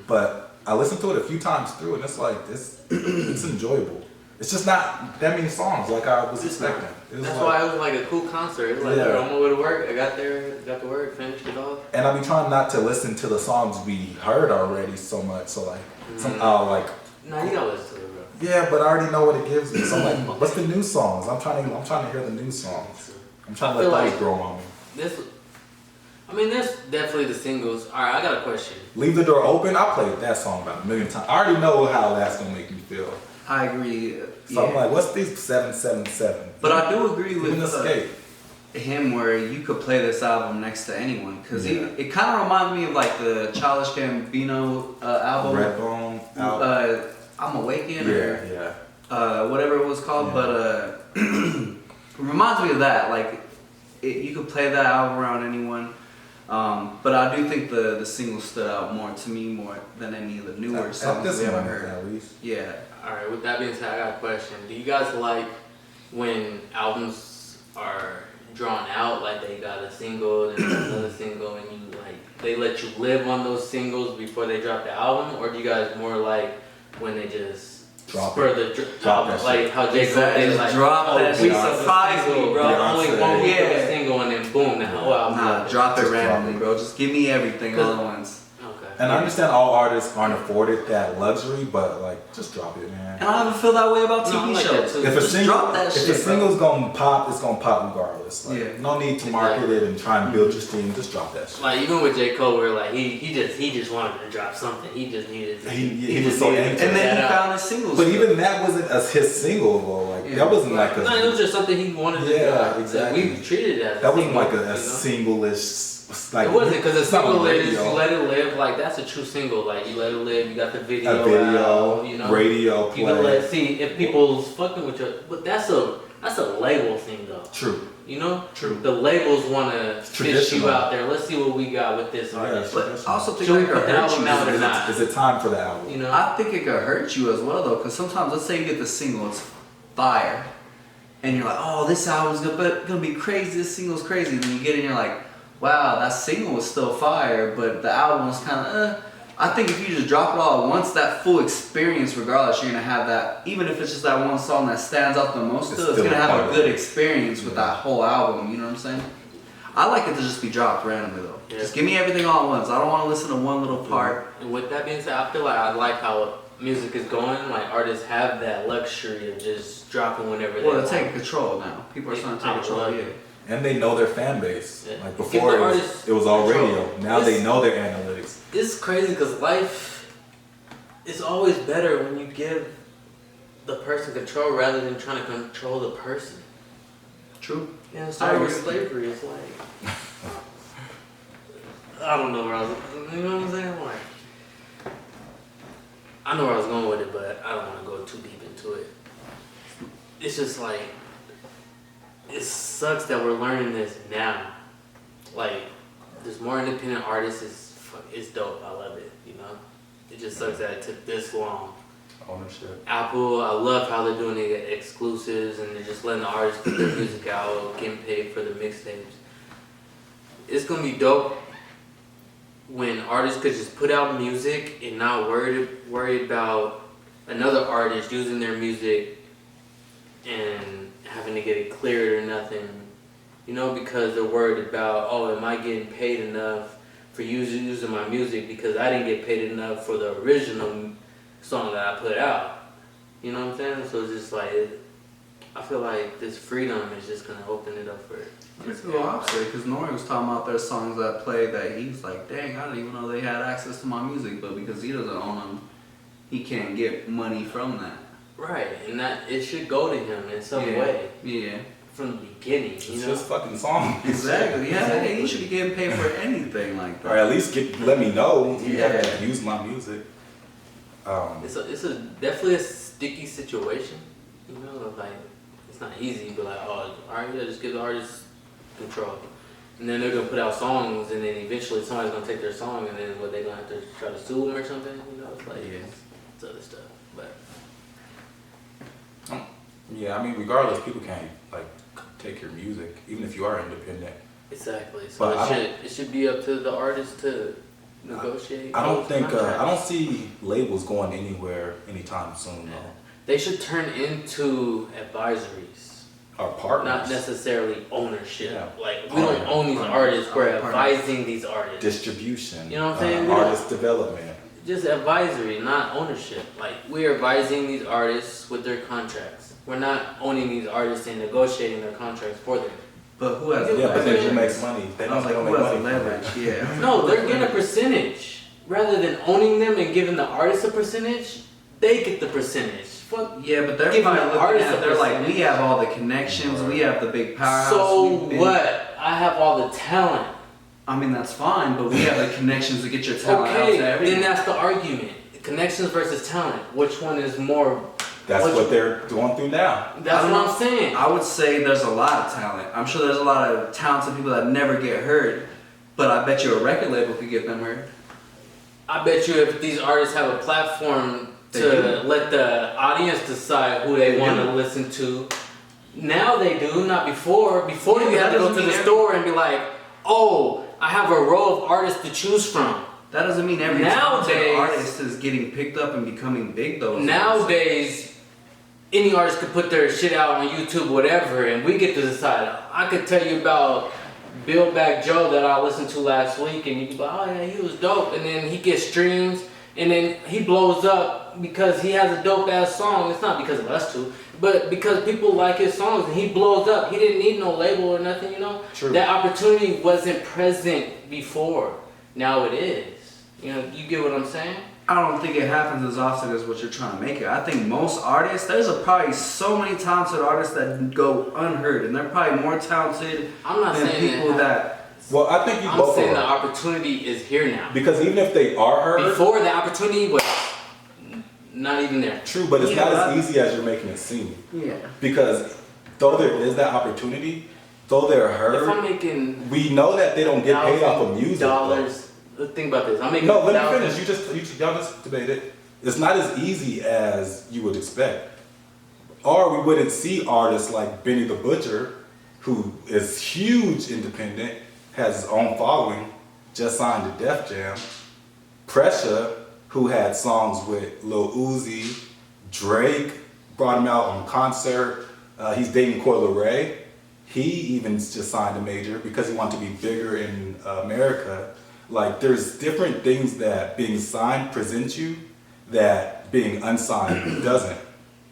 But I listened to it a few times through and it's like, it's enjoyable. It's just not that many songs like I was expecting. It was That's like, why it was like a cool concert. It was like, Yeah. on my way to work. I got there, got to work, finished it off. and I be trying not to listen to the songs we heard already so much. So like, like, Nah, you gotta listen to it, bro. yeah, but I already know what it gives me. So I'm like, what's the new songs? I'm trying to hear the new songs. I'm trying to I let feel those like- grow on me. There's definitely the singles. All right, I got a question. Leave the Door Open. I played that song about a million times. I already know how that's gonna make me feel. I agree. So I'm like, what's these 777? But I do agree with Even Escape. him where you could play this album next to anyone because Yeah. it kind of reminds me of like the Childish Gambino album. Redbone out. I'm Awakened Yeah. or whatever it was called, Yeah. but it reminds me of that. Like you could play that album around anyone. But I do think the single stood out more to me more than any of the newer At songs this we ever moment, heard. at least. Yeah. All right, with that being said, I got a question. Do you guys like when albums are drawn out, like they got a single and another single, and you like they let you live on those singles before they drop the album, or do you guys more like when they just Drop spur it. the Drop album, that like shit. how J. Cole Exactly, did, just like, drop that week shit. of the Surprise single, me, bro. Beyonce. Only 1 week of Yeah. a single, and then boom, the whole album. Nah, drop it Just drop randomly, it. bro. Just give me everything all at once. Okay. And I understand all artists aren't afforded that luxury, but like, just drop it, man. And I don't feel that way about No, I TV like that shows. too. If a Just single, drop that if shit, the bro. single's gonna pop, it's gonna pop regardless. Like, Yeah. no need to market it and try and build your steam. Just drop that shit. Like even with J. Cole, where like he just wanted to drop something. He just needed. He was just so needed to anxious. put And then that he out. found his singles. But even that wasn't as his single though. Like Yeah. that wasn't like a. No, it was just something he wanted to Yeah, drop. exactly. We treated it as That a wasn't single, like a you know? single-ish. Like It wasn't because a it's not single on is radio. you let it live. Like that's a true single. Like you let it live. You got the video. A video, out, you know. radio You can play. let see if people's fucking with you. But that's a label thing though. True. You know. True. The labels want to fish you Traditional. out there. Let's see what we got with this Yeah, artist. sure. But I also think Should we that put could the hurt album you. out or not? Is it time for the album? You know. I think it could hurt you as well though, because sometimes let's say you get the single, it's fire, and you're like, oh, this album's gonna be crazy. This single's crazy. And then you get it, and you're like, wow, that single was still fire, but the album was kind of. I think if you just drop it all at once, that full experience, regardless, you're gonna have that. Even if it's just that one song that stands out the most, It's it's still gonna a have part a of good it. experience with that whole album. You know what I'm saying? I like it to just be dropped randomly though. Yeah. Just give me everything all at once. I don't want to listen to one little part. And with that being said, I feel like I like how music is going. Like artists have that luxury of just dropping whenever Well, they they're want. taking control now. People are starting to take I control. love Yeah. it. And they know their fan base. Yeah. Like Give before, the it artists was all control. radio. Now they It's- know their analytics. It's crazy because life is always better when you give the person control rather than trying to control the person. True. Yeah, it I started with agree. slavery. It's like I don't know where I was. You know what I'm saying? Like I know where I was going with it, but I don't want to go too deep into it. It's just like it sucks that we're learning this now. Like there's more independent artists. It's dope. I love it. You know, it just sucks that it took this long. Ownership. Apple, I love how they're doing the exclusives and they're just letting the artists put their music out, getting paid for the mixtapes. It's gonna be dope when artists could just put out music and not worry about another artist using their music and having to get it cleared or nothing. You know, because they're worried about, oh, am I getting paid enough for using my music because I didn't get paid enough for the original song that I put out. You know what I'm saying? So it's just like I feel like this freedom is just gonna open it up for. It's the opposite, because Nori was talking about their songs that play that he's like, dang, I didn't even know they had access to my music, but because he doesn't own them, he can't get money from that. Right, and that it should go to him in some Yeah. way Yeah. from the beginning. It's You know, just fucking songs. Exactly. Yeah, Exactly. he should be getting paid for anything like Or that. at least let me know you have Yeah. to use my music. it's a definitely a sticky situation. You know, like it's not easy, but like, oh, all right, yeah, just give the artist control, and then they're gonna put out songs, and then eventually somebody's gonna take their song, and then what, they're gonna have to try to sue them or something. You know, it's like Yeah. it's other stuff, but. Yeah, I mean, regardless, people can't like take your music, even if you are independent. Exactly. So But it should be up to the artist to negotiate. I don't those think I don't contracts. see labels going anywhere anytime soon though. They should turn into advisories, Our partners. not necessarily ownership. Yeah. Like we don't own these Partners. artists; we're Partners. advising these artists. Distribution. You know what I'm saying? Artist development. Just advisory, not ownership. Like we're advising these artists with their contracts. We're not owning these artists and negotiating their contracts for them. But who has the Yeah, but then leverage? who makes money? They I was like, don't who make has the money. leverage? Yeah. No, they're getting a percentage rather than owning them and giving the artist a percentage. They get the percentage. Fuck. Yeah, but they're Giving probably the looking artist at a it, they're like, we percentage. have all the connections, we have the big powerhouse. So we've been- what? I have all the talent. I mean, that's fine, but we have the connections to get your talent out Okay, to everyone. then that's the argument. Connections versus talent. Which one is more? That's which- what they're going through now. That's I what don't I'm saying. I would say there's a lot of talent. I'm sure there's a lot of talented people that never get heard, but I bet you a record label could get them heard. I bet you if these artists have a platform They to do. let the audience decide who they They want do. to listen to, now they do, not before. Before Yeah, you but had that to go doesn't to the mean store and be like, oh, I have a row of artists to choose from. That doesn't mean every Nowadays- talented artist is getting picked up and becoming big though. Nowadays, any artist could put their shit out on YouTube, whatever, and we get to decide. I could tell you about Bill Back Joe that I listened to last week, and you can be like, oh yeah, he was dope, and then he gets streams, and then he blows up because he has a dope ass song. It's not because of us two, but because people like his songs, and he blows up. He didn't need no label or nothing, you know. True. That opportunity wasn't present before. Now it is. You know, you get what I'm saying? I don't think it happens as often as what you're trying to make it. I think most artists, there's probably so many talented artists that go unheard, and they're probably more talented I'm not than saying people that. Well, I think you I'm both saying the are. opportunity is here now. Because even if they are heard, Before the opportunity was not even there. true, but it's Yeah, not but- as easy as you're making it seem. Yeah. Because though there is that opportunity, though they're If I'm heard, making we know that they don't get paid off of music. though. dollars, think about this. I'm making No, let me thousands- finish. Y'all just debated. It's not as easy as you would expect. Or we wouldn't see artists like Benny the Butcher, who is huge independent, has his own following, just signed to Def Jam. Pressure, who had songs with Lil Uzi, Drake, brought him out on concert. He's dating Coi Leray. He even just signed a major because he wanted to be bigger in America. Like, there's different things that being signed presents you that being unsigned doesn't.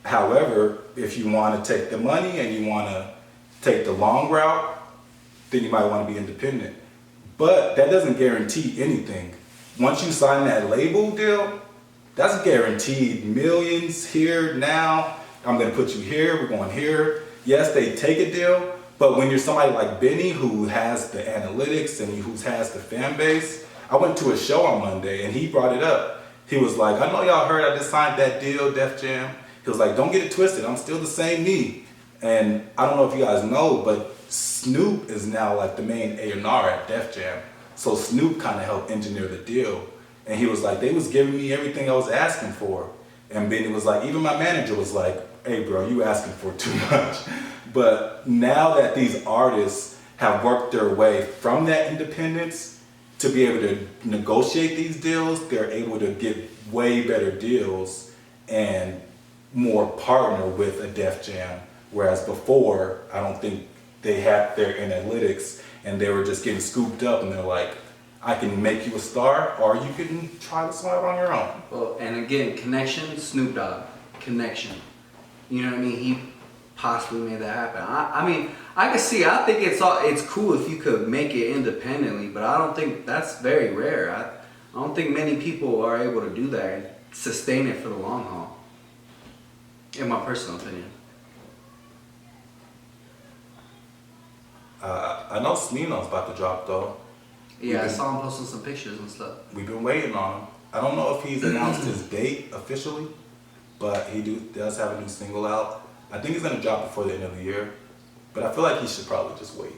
However, if you want to take the money and you want to take the long route, then you might want to be independent. But that doesn't guarantee anything. Once you sign that label deal, that's guaranteed millions here, now. I'm going to put you here, we're going here. Yes, they take a deal, but when you're somebody like Benny who has the analytics and who has the fan base, I went to a show on Monday and he brought it up. He was like, I know y'all heard I just signed that deal, Def Jam. He was like, don't get it twisted, I'm still the same me. And I don't know if you guys know, but Snoop is now like the main A&R at Def Jam. So Snoop kind of helped engineer the deal. And he was like, they was giving me everything I was asking for. And Benny was like, even my manager was like, hey bro, you asking for too much. But now that these artists have worked their way from that independence to be able to negotiate these deals, they're able to get way better deals and more partner with a Def Jam. Whereas before, I don't think they had their analytics and they were just getting scooped up and they're like, I can make you a star or you can try this one out on your own. Well, and again, connection, Snoop Dogg, connection. You know what I mean? possibly made that happen. I mean, I can see. I think it's cool if you could make it independently, but I don't think that's very rare. I don't think many people are able to do that and sustain it for the long haul. In my personal opinion. I know Smino's about to drop though. Yeah, I saw him posting some pictures and stuff. We've been waiting on him. I don't know if he's announced his date officially, but he does have a new single out. I think he's gonna drop before the end of the year, but I feel like he should probably just wait.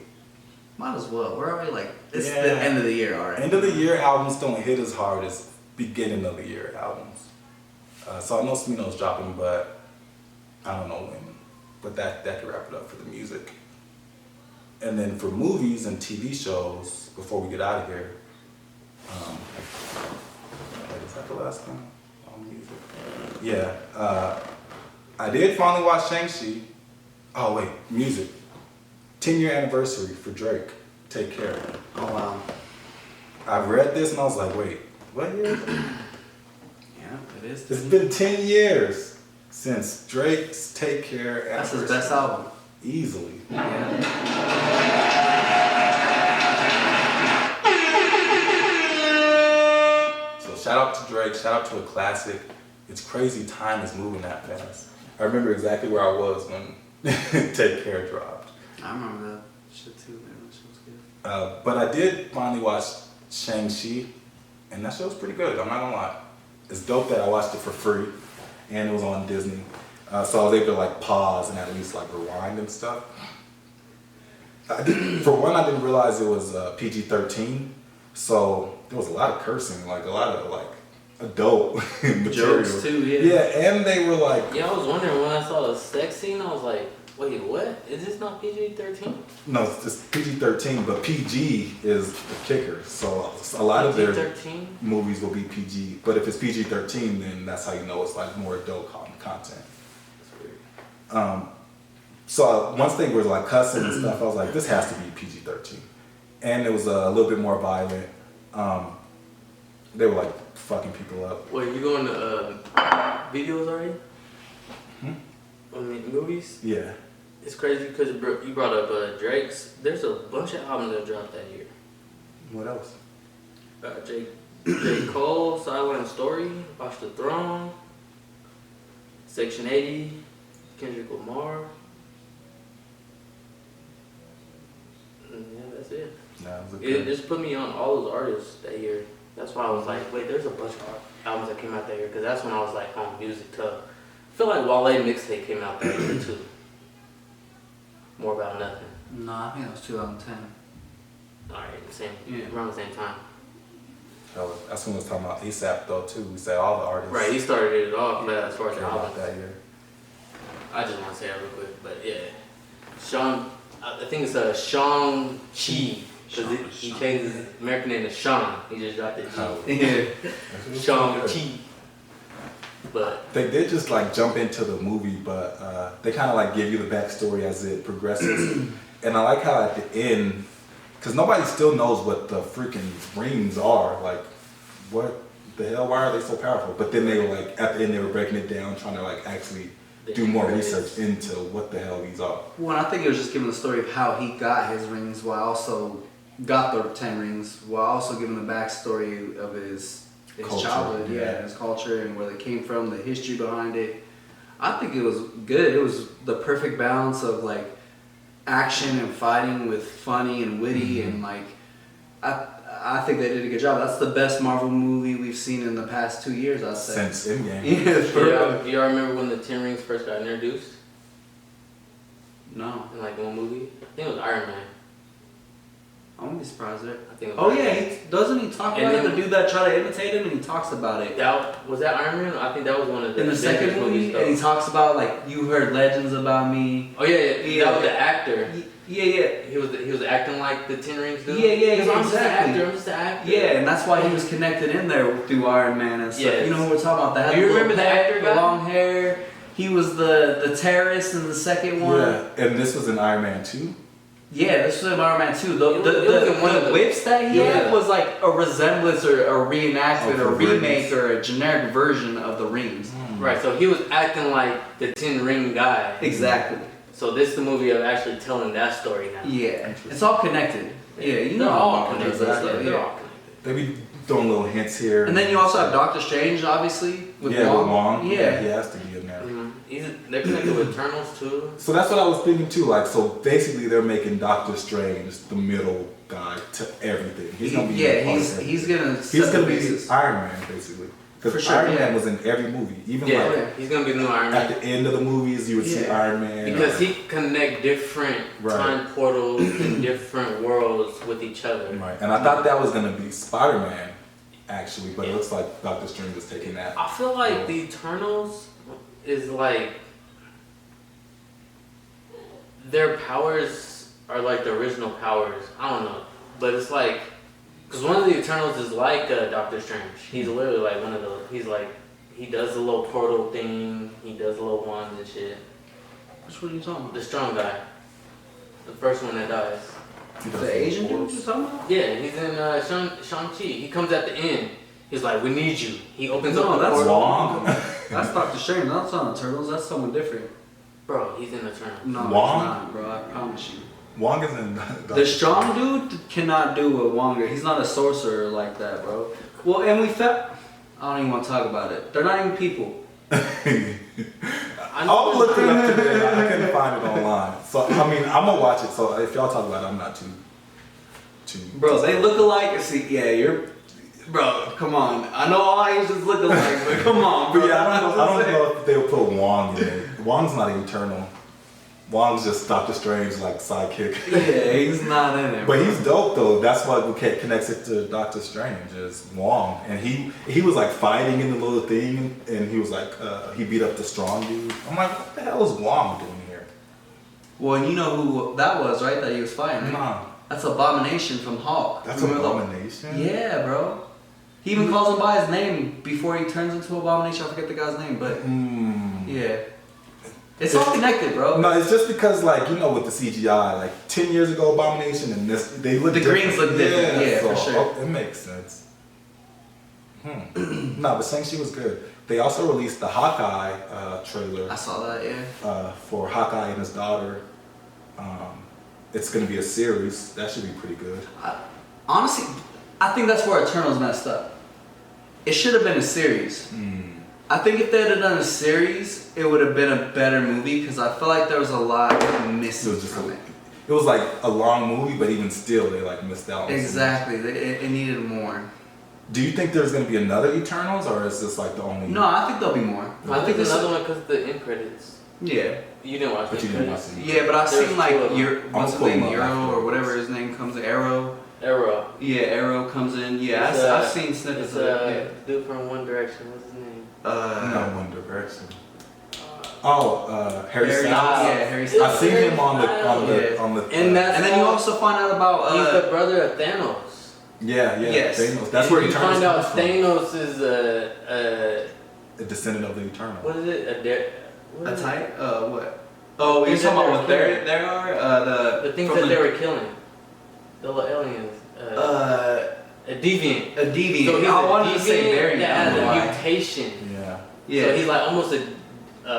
Might as well. We're already like, it's Yeah. the end of the year already. End of the year albums don't hit as hard as beginning of the year albums. So I know Smino's dropping, but I don't know when. But that could wrap it up for the music. And then for movies and TV shows, before we get out of here, wait, is that the last one? On music. Yeah, I did finally watch Shang-Chi. Oh wait, music. 10-year anniversary for Drake. Take Care. Oh wow. I read this and I was like, wait, what year is it? Yeah, it is. It's been 10 years since Drake's Take Care That's his anniversary. best album. Easily. Yeah. So shout out to Drake, shout out to a classic. It's crazy time is moving that fast. I remember exactly where I was when Take Care dropped. I remember that shit too, man. That shit was good. But I did finally watch Shang-Chi, and that show was pretty good, I'm not gonna lie. It's dope that I watched it for free, and it was on Disney. So I was able to like pause and at least like rewind and stuff. For one, I didn't realize it was PG-13, so there was a lot of cursing, like a lot of like adult material. Jokes too, yeah. Yeah, and they were like, Yeah, I was wondering when I saw the sex scene, I was like, wait, what? Is this not PG-13? no, it's just PG-13, but PG is the kicker. So a lot of their PG-13? movies will be PG, but if it's PG-13, then that's how you know it's like more adult content. So once they were like cussing and stuff, I was like, this has to be PG-13, and it was a little bit more violent. They were like fucking people up. Wait, you going to videos already? I mean, movies? Yeah. It's crazy because you brought up Drake's. There's a bunch of albums that dropped that year. What else? J. Cole, Silent Story, Watch the Throne, Section 80, Kendrick Lamar. Yeah, that's it. Nah, it was a It good. just put me on all those artists that year. That's why I was like, wait, there's a bunch of albums that came out that year. Because that's when I was like, music tough. I feel like Wale mixtape came out that year too. More About Nothing. No, I think that was 2010. Alright, the same, Yeah. around the same time. Hell, that's when we was talking about ASAP though too. We said all the artists. Right, he started it off as far as came the out album. that year. I just want to say that real quick, but yeah. I think it's Shang-Chi. Because he changed his American name to Sean. He just dropped it G. Oh. Yeah. Shang-Chi. But They did just like jump into the movie, but they kind of like give you the backstory as it progresses. And I like how at the end, because nobody still knows what the freaking rings are. Like, what the hell? Why are they so powerful? But then they were like, at the end, they were breaking it down, trying to like actually do more research into what the hell these are. Well, I think it was just giving the story of how he got his rings, while also got the 10 rings, while also giving the backstory of his Culture, childhood, yeah. his culture and where they came from, the history behind it. I think it was good. It was the perfect balance of like action and fighting with funny and witty, and like I think they did a good job. That's the best Marvel movie we've seen in the past 2 years, I'd say. Since Endgame. Yeah, for real. do y'all remember when the Ten Rings first got introduced? No, In like one movie? I think it was Iron Man. I wouldn't be surprised there. I think it was Oh Iron yeah, Man. doesn't he talk And about it? then- The dude that tried to imitate him, and he talks about it. Was that Iron Man? I think that was one of the In the second Avengers movie, movies, and he though. talks about like, you heard legends about me. Oh yeah, Yeah. that was the actor. Yeah. He was acting like the Ten Rings dude. Yeah, He was, I'm just an exactly. actor. I'm just an actor. Yeah, and that's why he was connected in there through Iron Man and stuff. Yes. You know what we're talking about? That Do you remember the actor the guy? long hair. He was the terrorist in the second one. Yeah, and this was in Iron Man 2. Yeah, this was in Iron Man 2. It was in one of The the- whips that he Yeah. had was like a resemblance or a reenactment Of or the remake rings. or a generic version of the rings. Right. So he was acting like the Ten Ring guy. Exactly. So this is the movie of actually telling that story now. Yeah, it's all connected. Yeah, you They're know all how Marvel connected. does that Yeah, stuff, they're yeah. all connected. They be throwing little hints here. And then you also have Doctor Strange, obviously, with yeah, Wong. with Wong. Yeah. He has to be in there. They're connected with Eternals too. So that's what I was thinking too. Like, so basically, they're making Doctor Strange the middle guy to everything. He's gonna be Yeah, a part of he's everything. gonna He's set the gonna be basis. Iron Man basically. For Because sure, Iron yeah. Man was in every movie. Even Yeah, like he's gonna be the new Iron at Man the end of the movies, you would see Yeah. Iron Man. because he connect different Right. time portals and different worlds with each other. Right, and I thought that was gonna be Spider-Man, actually, but it looks like Doctor Strange is taking that. I feel like the Eternals is like their powers are like the original powers. I don't know, but it's like because one of the Eternals is like Doctor Strange. He's literally like one of the. He's like he does the little portal thing. He does the little wands and shit. Which one are you talking about? The strong guy, the first one that dies. He does The some Asian dude portals. you're talking about? Yeah, he's in Shang-Chi. He comes at the end. He's like, we need you. He opens No, up the that's portal. Wong. That's Doctor Strange. That's not Eternals. That's someone different. Bro, he's in Eternals. No, Wong? it's not, bro. I promise you. Wong is in. The strong dude cannot do what Wong is. He's not a sorcerer like that, bro. Well, and we felt. I don't even want to talk about it. They're not even people. I know I'll look it there's- up today. I couldn't find it online. So I mean, I'm gonna watch it. So if y'all talk about it, I'm not too. Bro, they look alike. See, yeah, you're. Bro, come on. I know all Asians look alike, but come on, bro. But yeah, I don't know if they would put Wong in. Wong's not eternal. Wong's just Doctor Strange like sidekick. Yeah, he's not in it. But he's dope though. That's what connects it to Doctor Strange is Wong, and he was like fighting in the little thing, and he was like he beat up the strong dude. I'm like, what the hell is Wong doing here? Well, and you know who that was, right? That he was fighting. Right? Nah, That's Abomination from Hulk. that's Remember the- Abomination. Yeah, bro. He even calls him by his name before he turns into Abomination. I forget the guy's name, but yeah. It's all connected, bro. No, it's just because like with the CGI, like 10 years ago, Abomination and this, they look The different. greens look different, yeah, for sure. It makes sense. No, but Shang-Chi was good. They also released the Hawkeye trailer I saw that, yeah. for Hawkeye and his daughter. It's gonna be a series. That should be pretty good. Honestly, I think that's where Eternals messed up. It should have been a series. I think if they had done a series, it would have been a better movie because I feel like there was a lot missing from it. It was like a long movie, but even still, they like missed out on some- Exactly, it needed more. Do you think there's gonna be another Eternals, or is this like the only? No, I think there'll be more. I think this. another one because the end credits. Yeah, You didn't watch But the you didn't credits. watch it. yeah, but I've There's seen like two of them. what's his pull name, them up Euro or afterwards. whatever his name comes. Arrow. Arrow. Yeah, Arrow comes in. Yeah, It's, I've seen snippets It's of dude from One Direction. What's his name? it. No, One Direction. Oh, Harry Harry, Styles. yeah, Harry I Styles. seen him on the Yeah. And that's And then you also find out about he's the brother of Thanos. yeah. Yes. Thanos. That's And where you Eternals find out comes from. Thanos is a The descendant of the Eternal. what is it? What a is it? type. What? Oh, you're Things talking that about what they were there are. The things from that they were killing. The little aliens. A deviant. a deviant. So he's I a wanted to say deviant variant. that I don't know has a why. mutation. Yeah. Yeah. So he's like almost a.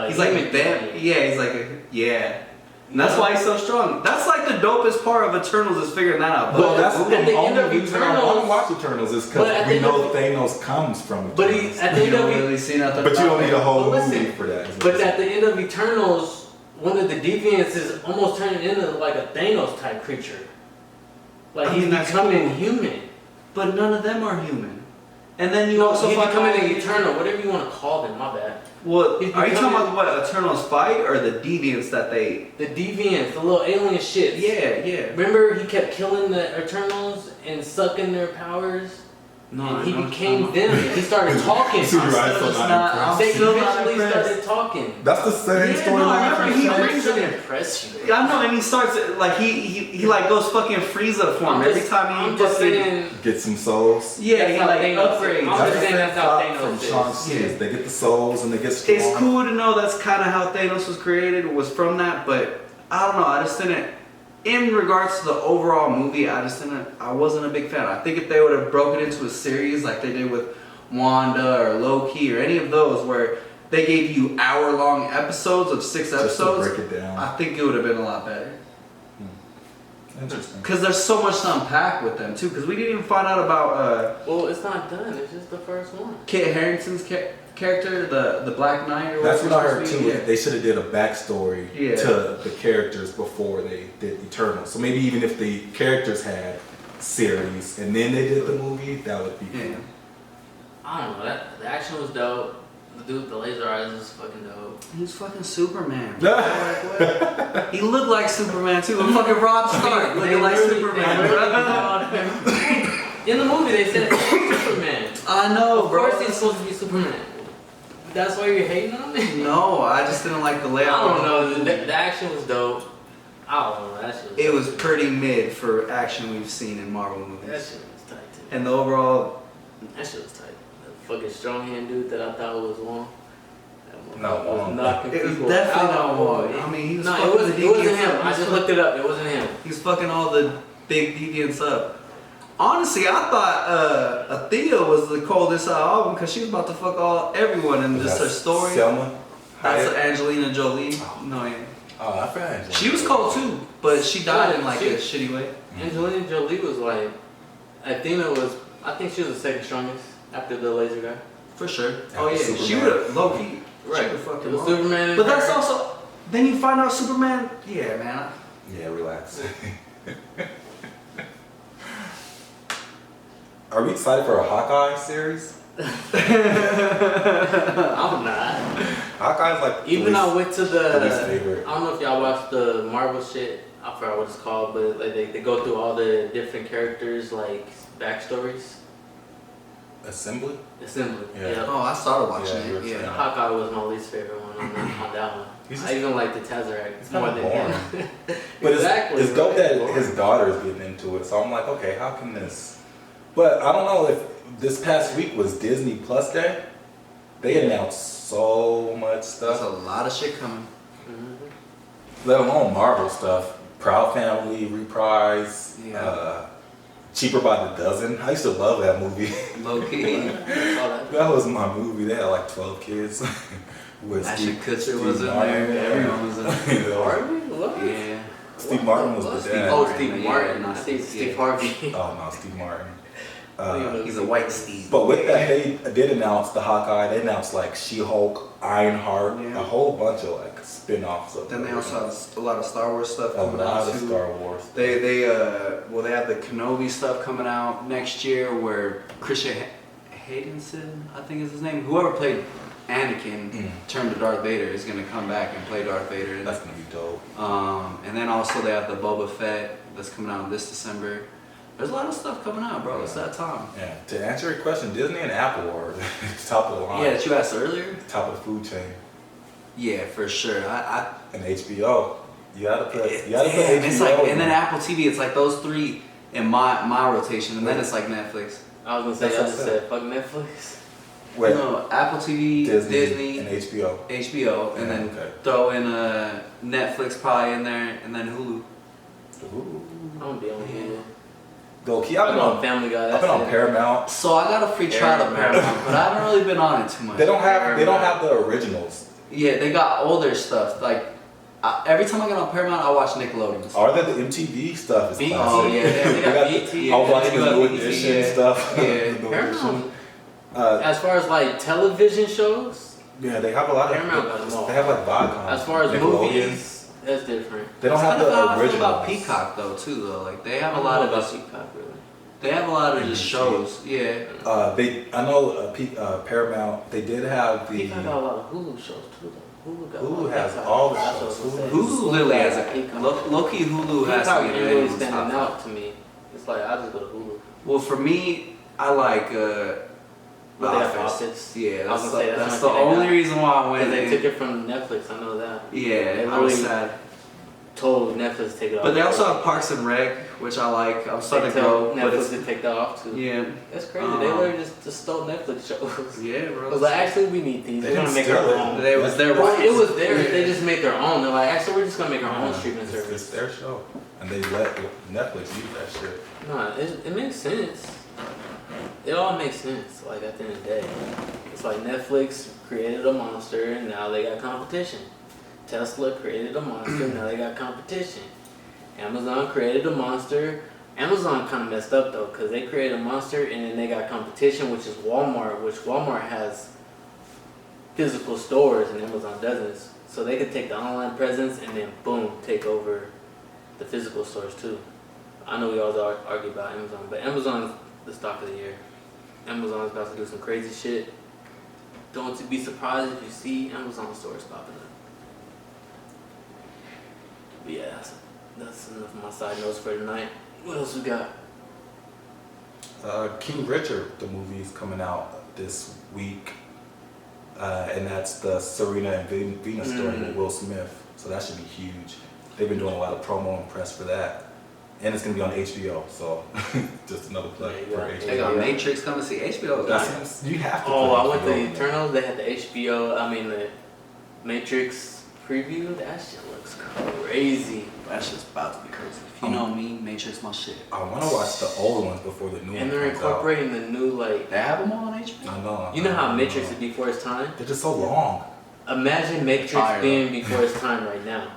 He's like human them. deviant. Yeah, he's like yeah. And that's why he's so strong. That's like the dopest part of Eternals is figuring that out. Well, that's at the the end only of reason I want to Eternals- watch Eternals is But at because the we end know of- Thanos comes from Eternals. But he at the you end of don't it. really see nothing. But you don't need a whole But listen, movie for that. is what But you're at the end of Eternals, one of the deviants is almost turning into like a Thanos type creature. Like I he's mean, that's becoming cool. human. But none of them are human. And then you No, also he's find becoming out- an eternal, whatever you want to call them. My bad. What he's are you talking becoming- about? What Eternals fight or the deviants that they? The deviants, the little alien shits. Yeah, yeah. Remember, he kept killing the Eternals and sucking their powers. No, and I he know what became you're them. And he started talking. Super I'm right, still so just not not- impressed. They still not eventually impressed. started talking. That's the same Yeah, no, I storyline. remember from he Shang-Chi. brings Doesn't impress you. Yeah, I know, and he starts like he like goes fucking Frieza form I'm every just- time he I'm just fucking saying. Get some souls. yeah That's he how like Thanos- upgrades. I'm That's just the saying same that's how thought Thanos from is. Shang-Chi. Yeah. Is they get the souls and they get strong. It's cool to know that's kind of how Thanos was created, was from that, but I don't know. I just didn't. In regards to the overall movie, I wasn't a big fan. I think if they would have broken into a series like they did with Wanda or Loki or any of those, where they gave you hour-long episodes of 6 Just to episodes, break it down. I think it would have been a lot better. Interesting. Because there's so much to unpack with them, too. Because we didn't even find out about Well, it's not done. It's just the first one. Kit Harington's character, the Black Knight. Or That's what I whatever heard it's supposed too. to be. They should have did a backstory Yeah. to the characters before they did Eternal. So maybe even if the characters had series and then they did the movie, that would be Yeah. cool. I don't know. That the action was dope. The dude with the laser eyes was fucking dope. He was fucking Superman. Bro. Like, what? He looked like Superman too. Fucking Rob Stark looking like Superman, bro. In the movie, they said it's Superman. I know, Of bro. course, he's supposed to be Superman. That's why you're hating on it. No, I just didn't like the I layout. don't of know. the The, movie. the action was dope. I don't know. That shit was. It was pretty mid for action we've seen in Marvel That movies. shit was tight too. And the overall, That shit was tight. The fucking strong hand dude that I thought was Wong. That No, motherfucker was Wong. knocking it was people definitely out. not Wong. I mean, he was No, fucking it wasn't. the It wasn't deviants him. up. I just looked it up. It wasn't him. He's fucking all the big deviants up. Honestly, I thought Athea was the coldest album because she was about to fuck everyone and just her That's story. Selma. That's Hayek. Angelina Jolie. No, yeah. Oh, I forgot. Angelina She was Jolie. cold too, but she died in like She- a shitty way. Angelina Jolie was like, Athena was. I think she was the second strongest after the laser guy. For sure. After Oh yeah, she Superman. would have low key. Right. She would fuck It him was up. Superman. But and that's her. also. Then you find out Superman. Yeah, man. Yeah, relax. Are we excited for a Hawkeye series? I'm not. Hawkeye's like Even I went to the. least favorite. I don't know if y'all watched the Marvel shit. I forgot what it's called, but like they go through all the different characters like backstories. Assembly. Assembly. Yeah. Oh, I started watching Yeah, you were it. saying. Yeah. Hawkeye was my least favorite one on that one. He's I just- even like the Tesseract It's more kinda than him. But Exactly, it's dope right. that his daughter is getting into it. So I'm like, okay, how can this? But I don't know if this past week was Disney Plus Day. They announced so much There's a stuff, lot of shit coming. let alone Marvel stuff. Proud Family, Reprise, Yeah. Cheaper by the Dozen. I used to love that movie. Low key. All that. That was my movie. They had like 12 kids. With Ashton Kutcher Steve was in Martin. there. Everyone was in there. You know, Harvey? What? Yeah. Steve Martin was the Steve dad. Oh, Martin, Steve yeah, Martin. not I see Steve- Steve yeah. Harvey. Oh no, Steve Martin. He's a white Steve. But with that, they did announce the Hawkeye. They announced like She-Hulk, Ironheart, Yeah. a whole bunch of like spin-offs of. Then they also have a lot of Star Wars stuff a coming lot out of too. Star Wars. They have the Kenobi stuff coming out next year where Christian Haydenson, I think is his name, whoever played Anakin turned to Darth Vader is gonna come back and play Darth Vader. And, That's gonna be dope. and then also they have the Boba Fett that's coming out this December. There's a lot of stuff coming out, bro. It's that time. Yeah. To answer your question, Disney and Apple are top of the line. Yeah, that you asked earlier. Top of the food chain. Yeah, for sure. And HBO. You gotta put. Damn, HBO. it's like, and then Apple TV. It's like those three in my rotation, and then it's like Netflix. I was gonna say, That's I what I just said. said, fuck Netflix. Wait, No, Apple TV, Disney, and HBO. HBO, and Yeah, then okay. throw in Netflix probably in there, and then Hulu. Ooh. I'm gonna be on Hulu. Go. I've I'm been on on. Family Guy. I've That's been on it. Paramount. So I got a free trial of Paramount, but I haven't really been on it too much. They don't have the originals. Yeah, they got older stuff. Like every time I get on Paramount, I watch Nickelodeon. Are there the MTV stuff? Is BET. classic. Oh yeah, They got the- BET. I was Yeah, watching they the got New BET, Edition yeah. stuff. Yeah. The New Paramount. Edition. As far as like television shows, Yeah, they have a lot of. Paramount got them all. They have like Viacom. as far as Nickelodeon. movies, that's different. They don't That's have kind of how I the feel originals. about Peacock though too though. Like they have I a lot of about just, Peacock, really. they have a lot of just Mhm. shows. Yeah. I know Paramount. They did have the. Peacock got a lot of Hulu shows too, though. Hulu got Hulu of has that all the type. shows. That's what I was Hulu literally has a Peacock. low key Hulu has Peacock to ain't be really anyone's standing top. out to me. It's like I just go to Hulu. Well, for me, I like The But they have Office. Office. Yeah, I was that's gonna say, the, that's that's the the only thing only they reason why I When went. they took it from Netflix, I know that. Yeah, They I was really- sad. Told Netflix to take it off. But they also have Parks and Rec, which I like. I'm starting to They grow, tell but Netflix it's to take that off too. yeah, That's crazy. They literally just stole Netflix shows. yeah, bro. I was like, actually, we need these. They We're gonna didn't make steal our it. own. It was their Well, rights. it was theirs. They just made their own. They're like, actually, we're just gonna make our own streaming It's service. their show, and they let Netflix use that shit. No, it makes sense. it all makes sense. Like at the end of the day, it's like Netflix created a monster and now they got competition. Tesla created a monster, now they got competition. Amazon created a monster. Amazon kind of messed up though, because they created a monster and then they got competition, which is Walmart, which Walmart has physical stores and Amazon doesn't. So they could take the online presence and then boom, take over the physical stores too. I know we always argue about Amazon, but Amazon's the stock of the year. Amazon's about to do some crazy shit. Don't be surprised if you see Amazon stores popping up. But yeah, that's enough of my side notes for tonight. What else we got? King Richard, the movie is coming out this week, and that's the Serena and Venus story with Will Smith. So that should be huge. They've been doing a lot of promo and press for that, and it's gonna be on HBO. So just another plug There you for go. HBO. They got Matrix coming to see HBO. That's, you have to. Oh, put I went to HBO in there. Eternals. They had the the Matrix preview. That shit looks crazy. That shit's about to be crazy. If you know me, Matrix my shit. I want to watch the old ones before the new one And they're comes out. incorporating the new like. They have them all on HBO? I know. You know how Matrix is is before its time? They're just so long. Imagine Matrix Fire, being before its time right now.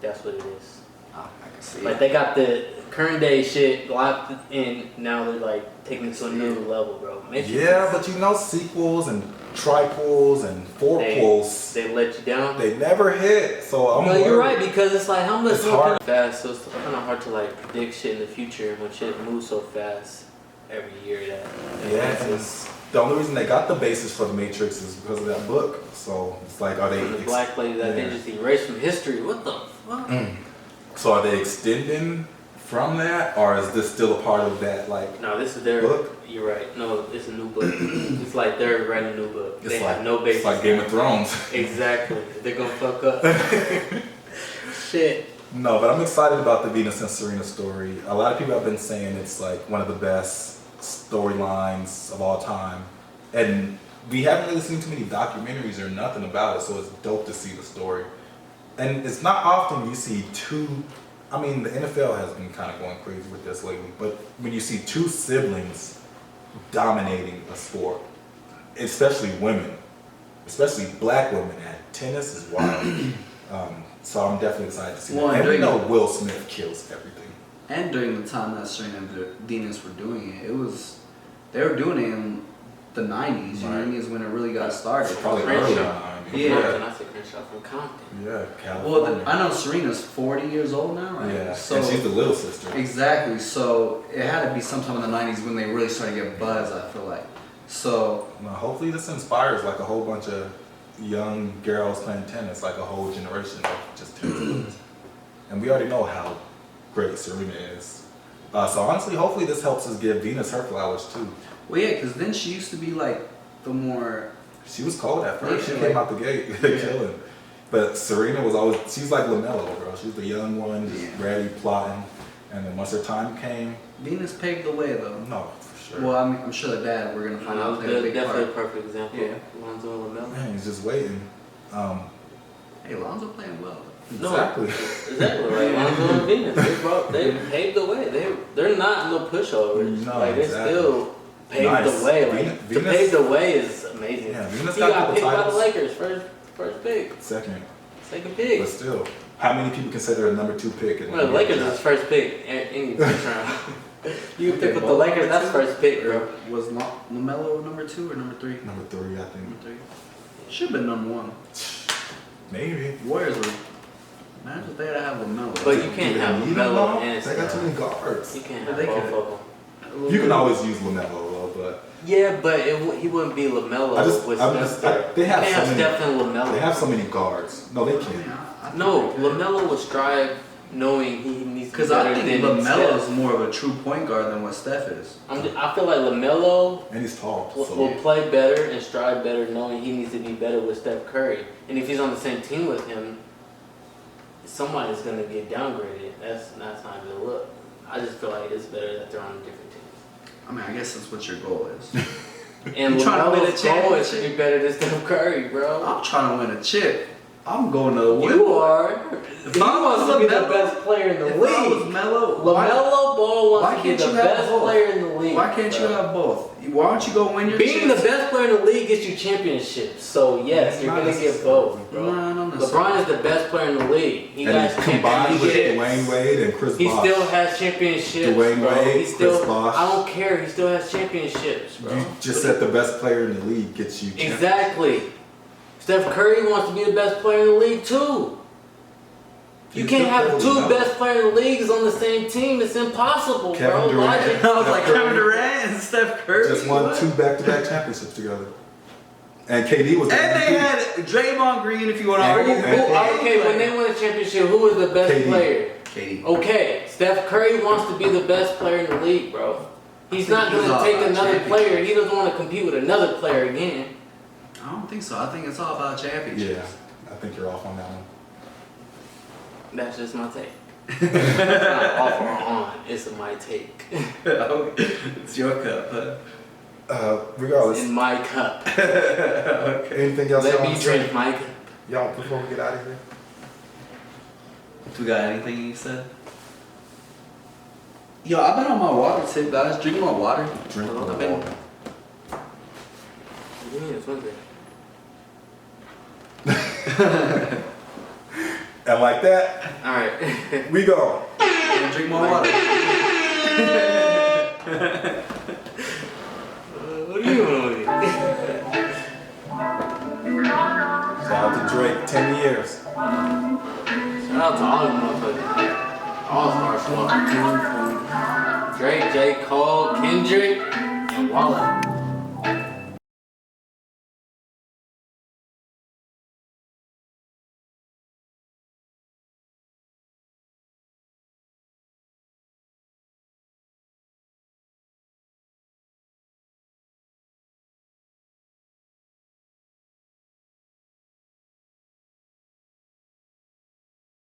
That's what it is. I can see Like it. they got the current day shit locked in. Now they're like taking it to a new level, bro. Matrix Yeah, is- but you know, sequels and triquels and fourquels, they let you down. they never hit. So I'm No, you're worried. right, because it's like how much It's more hard. fast, so it's kind of hard to like predict shit in the future when shit moves so fast every year. Yeah, and the only reason they got the basis for the Matrix is because of that book. So it's like, are they? the black lady that they yeah. just erased from history. What the fuck? So are they extending from that, or is this still a part of that? Like, No, this is their Book? You're right. No, it's a new book. It's like they're writing a new book. it's They like have no basis. It's like Game of Thrones. Exactly. They're gonna fuck up. Shit. No, but I'm excited about the Venus and Serena story. A lot of people have been saying it's like one of the best storylines of all time. And we haven't really seen too many documentaries or nothing about it, so it's dope to see the story. And it's not often you see two, I mean, the NFL has been kind of going crazy with this lately, but when you see two siblings dominating a sport, especially women, especially black women at tennis is wild. So I'm definitely excited to see Well, that. And we during- know Will Smith kills everything. And during the time that Serena and Venus were doing it, they were doing it in the 90s, you know what I mean, is when it really got started. Probably Crenshaw. early on. Yeah. Compton. I said Crenshaw from Compton. Yeah, California. Well, I know Serena's 40 years old now, right? Yeah, So, and she's the little sister. exactly. So it had to be sometime in the 90s when they really started to get buzz, I feel like. So, Well, hopefully this inspires like a whole bunch of young girls playing tennis, like a whole generation of just tennis players. And we already know how great Serena is. So honestly, hopefully this helps us give Venus her flowers too. well, yeah, because then she used to be like the more. She was cold at first. Yeah, She came like- out the gate killing. But Serena was always, she's like LaMelo, bro. She's the young one, just Yeah. ready, plotting. And then once her time came, Venus paved the way, though. no, for sure. Well, I'm sure the dad, we're going to find That out, was played a good. big Definitely a part. perfect example. Yeah. Lonzo and LaMelo. Man, he's just waiting. Hey, Lonzo playing well. Exactly. Exactly. Like Lonzo and Venus, they paved the way. They're not little pushovers. No, like they exactly. still paved Nice. the way. Like Venus- to pave the way is amazing. Yeah, Venus he got got couple picked by the titles. Lakers first pick, Second. second pick. But still, how many people consider a number 2 pick? In Well, the NBA Lakers draft? is first pick in any first round. You Okay, pick with the Ball Lakers, number that's two? first pick, bro. Or was LaMelo number 2 or number 3? Number 3, I think. Number 3. Should have been number 1. Maybe. Warriors were. Imagine if they had to have LaMelo. But you can't have You LaMelo know, and they got too many guards. You can't But have they both could. of them. You can always use LaMelo, though, but Yeah, but he wouldn't be LaMelo I just- with I'm Steph just- there. they have you can't so have many- Steph and LaMelo. they have so many guards. No, they I mean, can't. I think No, they could. LaMelo would strive knowing he needs to be Because better I think than LaMelo is Steph. more of a true point guard than what Steph is. I feel like LaMelo And he's tall. will So. play better and strive better knowing he needs to be better with Steph Curry. And if he's on the same team with him, somebody's going to get downgraded. That's not a good look. I just feel like it's better that they're on different teams. I mean, I guess that's what your goal is. And You trying to win a LaMelo's goal is to championship? be better than Steph Curry, bro. I'm trying to win a chip. I'm going to You are. He I was wants to be the LaMelo- best player in the If I was league. Melo, LaMelo Ball why wants to be can't the you have best both? player in the league. why can't you bro. have both? Why don't you go win your Being the chips? best player in the league gets you championships. So yes, you're Not gonna get necessarily. both, bro. No, not necessarily. LeBron is the best player in the league. He And got he combined with championships. Dwayne Wade and Chris He Bosh. still has championships, Dwayne bro. Wade, He still. Chris Bosh. I don't care. He still has championships, bro. You just said the best player in the league gets you champions. Exactly. Steph Curry wants to be the best player in the league too. You He's can't still have Kevin two Durant. best players in the league on the same team. It's impossible, Kevin bro. Durant. Logic. I was like Steph Kevin Curry. Durant and Steph Curry. Just won What? 2 back-to-back championships together. And KD was the And they MVP. had Draymond Green, if you want to And- argue. and- Okay, when they won a championship, who was the best KD. player? Katie. Okay, Steph Curry wants to be the best player in the league, bro. He's not think going he's to all take about another championships. player. He doesn't want to compete with another player again. I don't think so. I think it's all about championships. Yeah, I think you're off on that one. That's just my take. It's not off or on. It's my take. It's your cup, huh? Regardless, In my cup. anything else Let y'all me want to say? drink my cup. Y'all, before we get out of here? We got anything you said? Yo, I've been on my water tip, guys. Drink more water. Drink more I've been- water. What do you mean it's Wednesday? And like that, Alright. we go. Drink more water. What do you mean? Shout out to Drake, 10 years. Shout out to all the motherfuckers. All-Star Squad. Drake, J. Cole, Kendrick, and Wallet.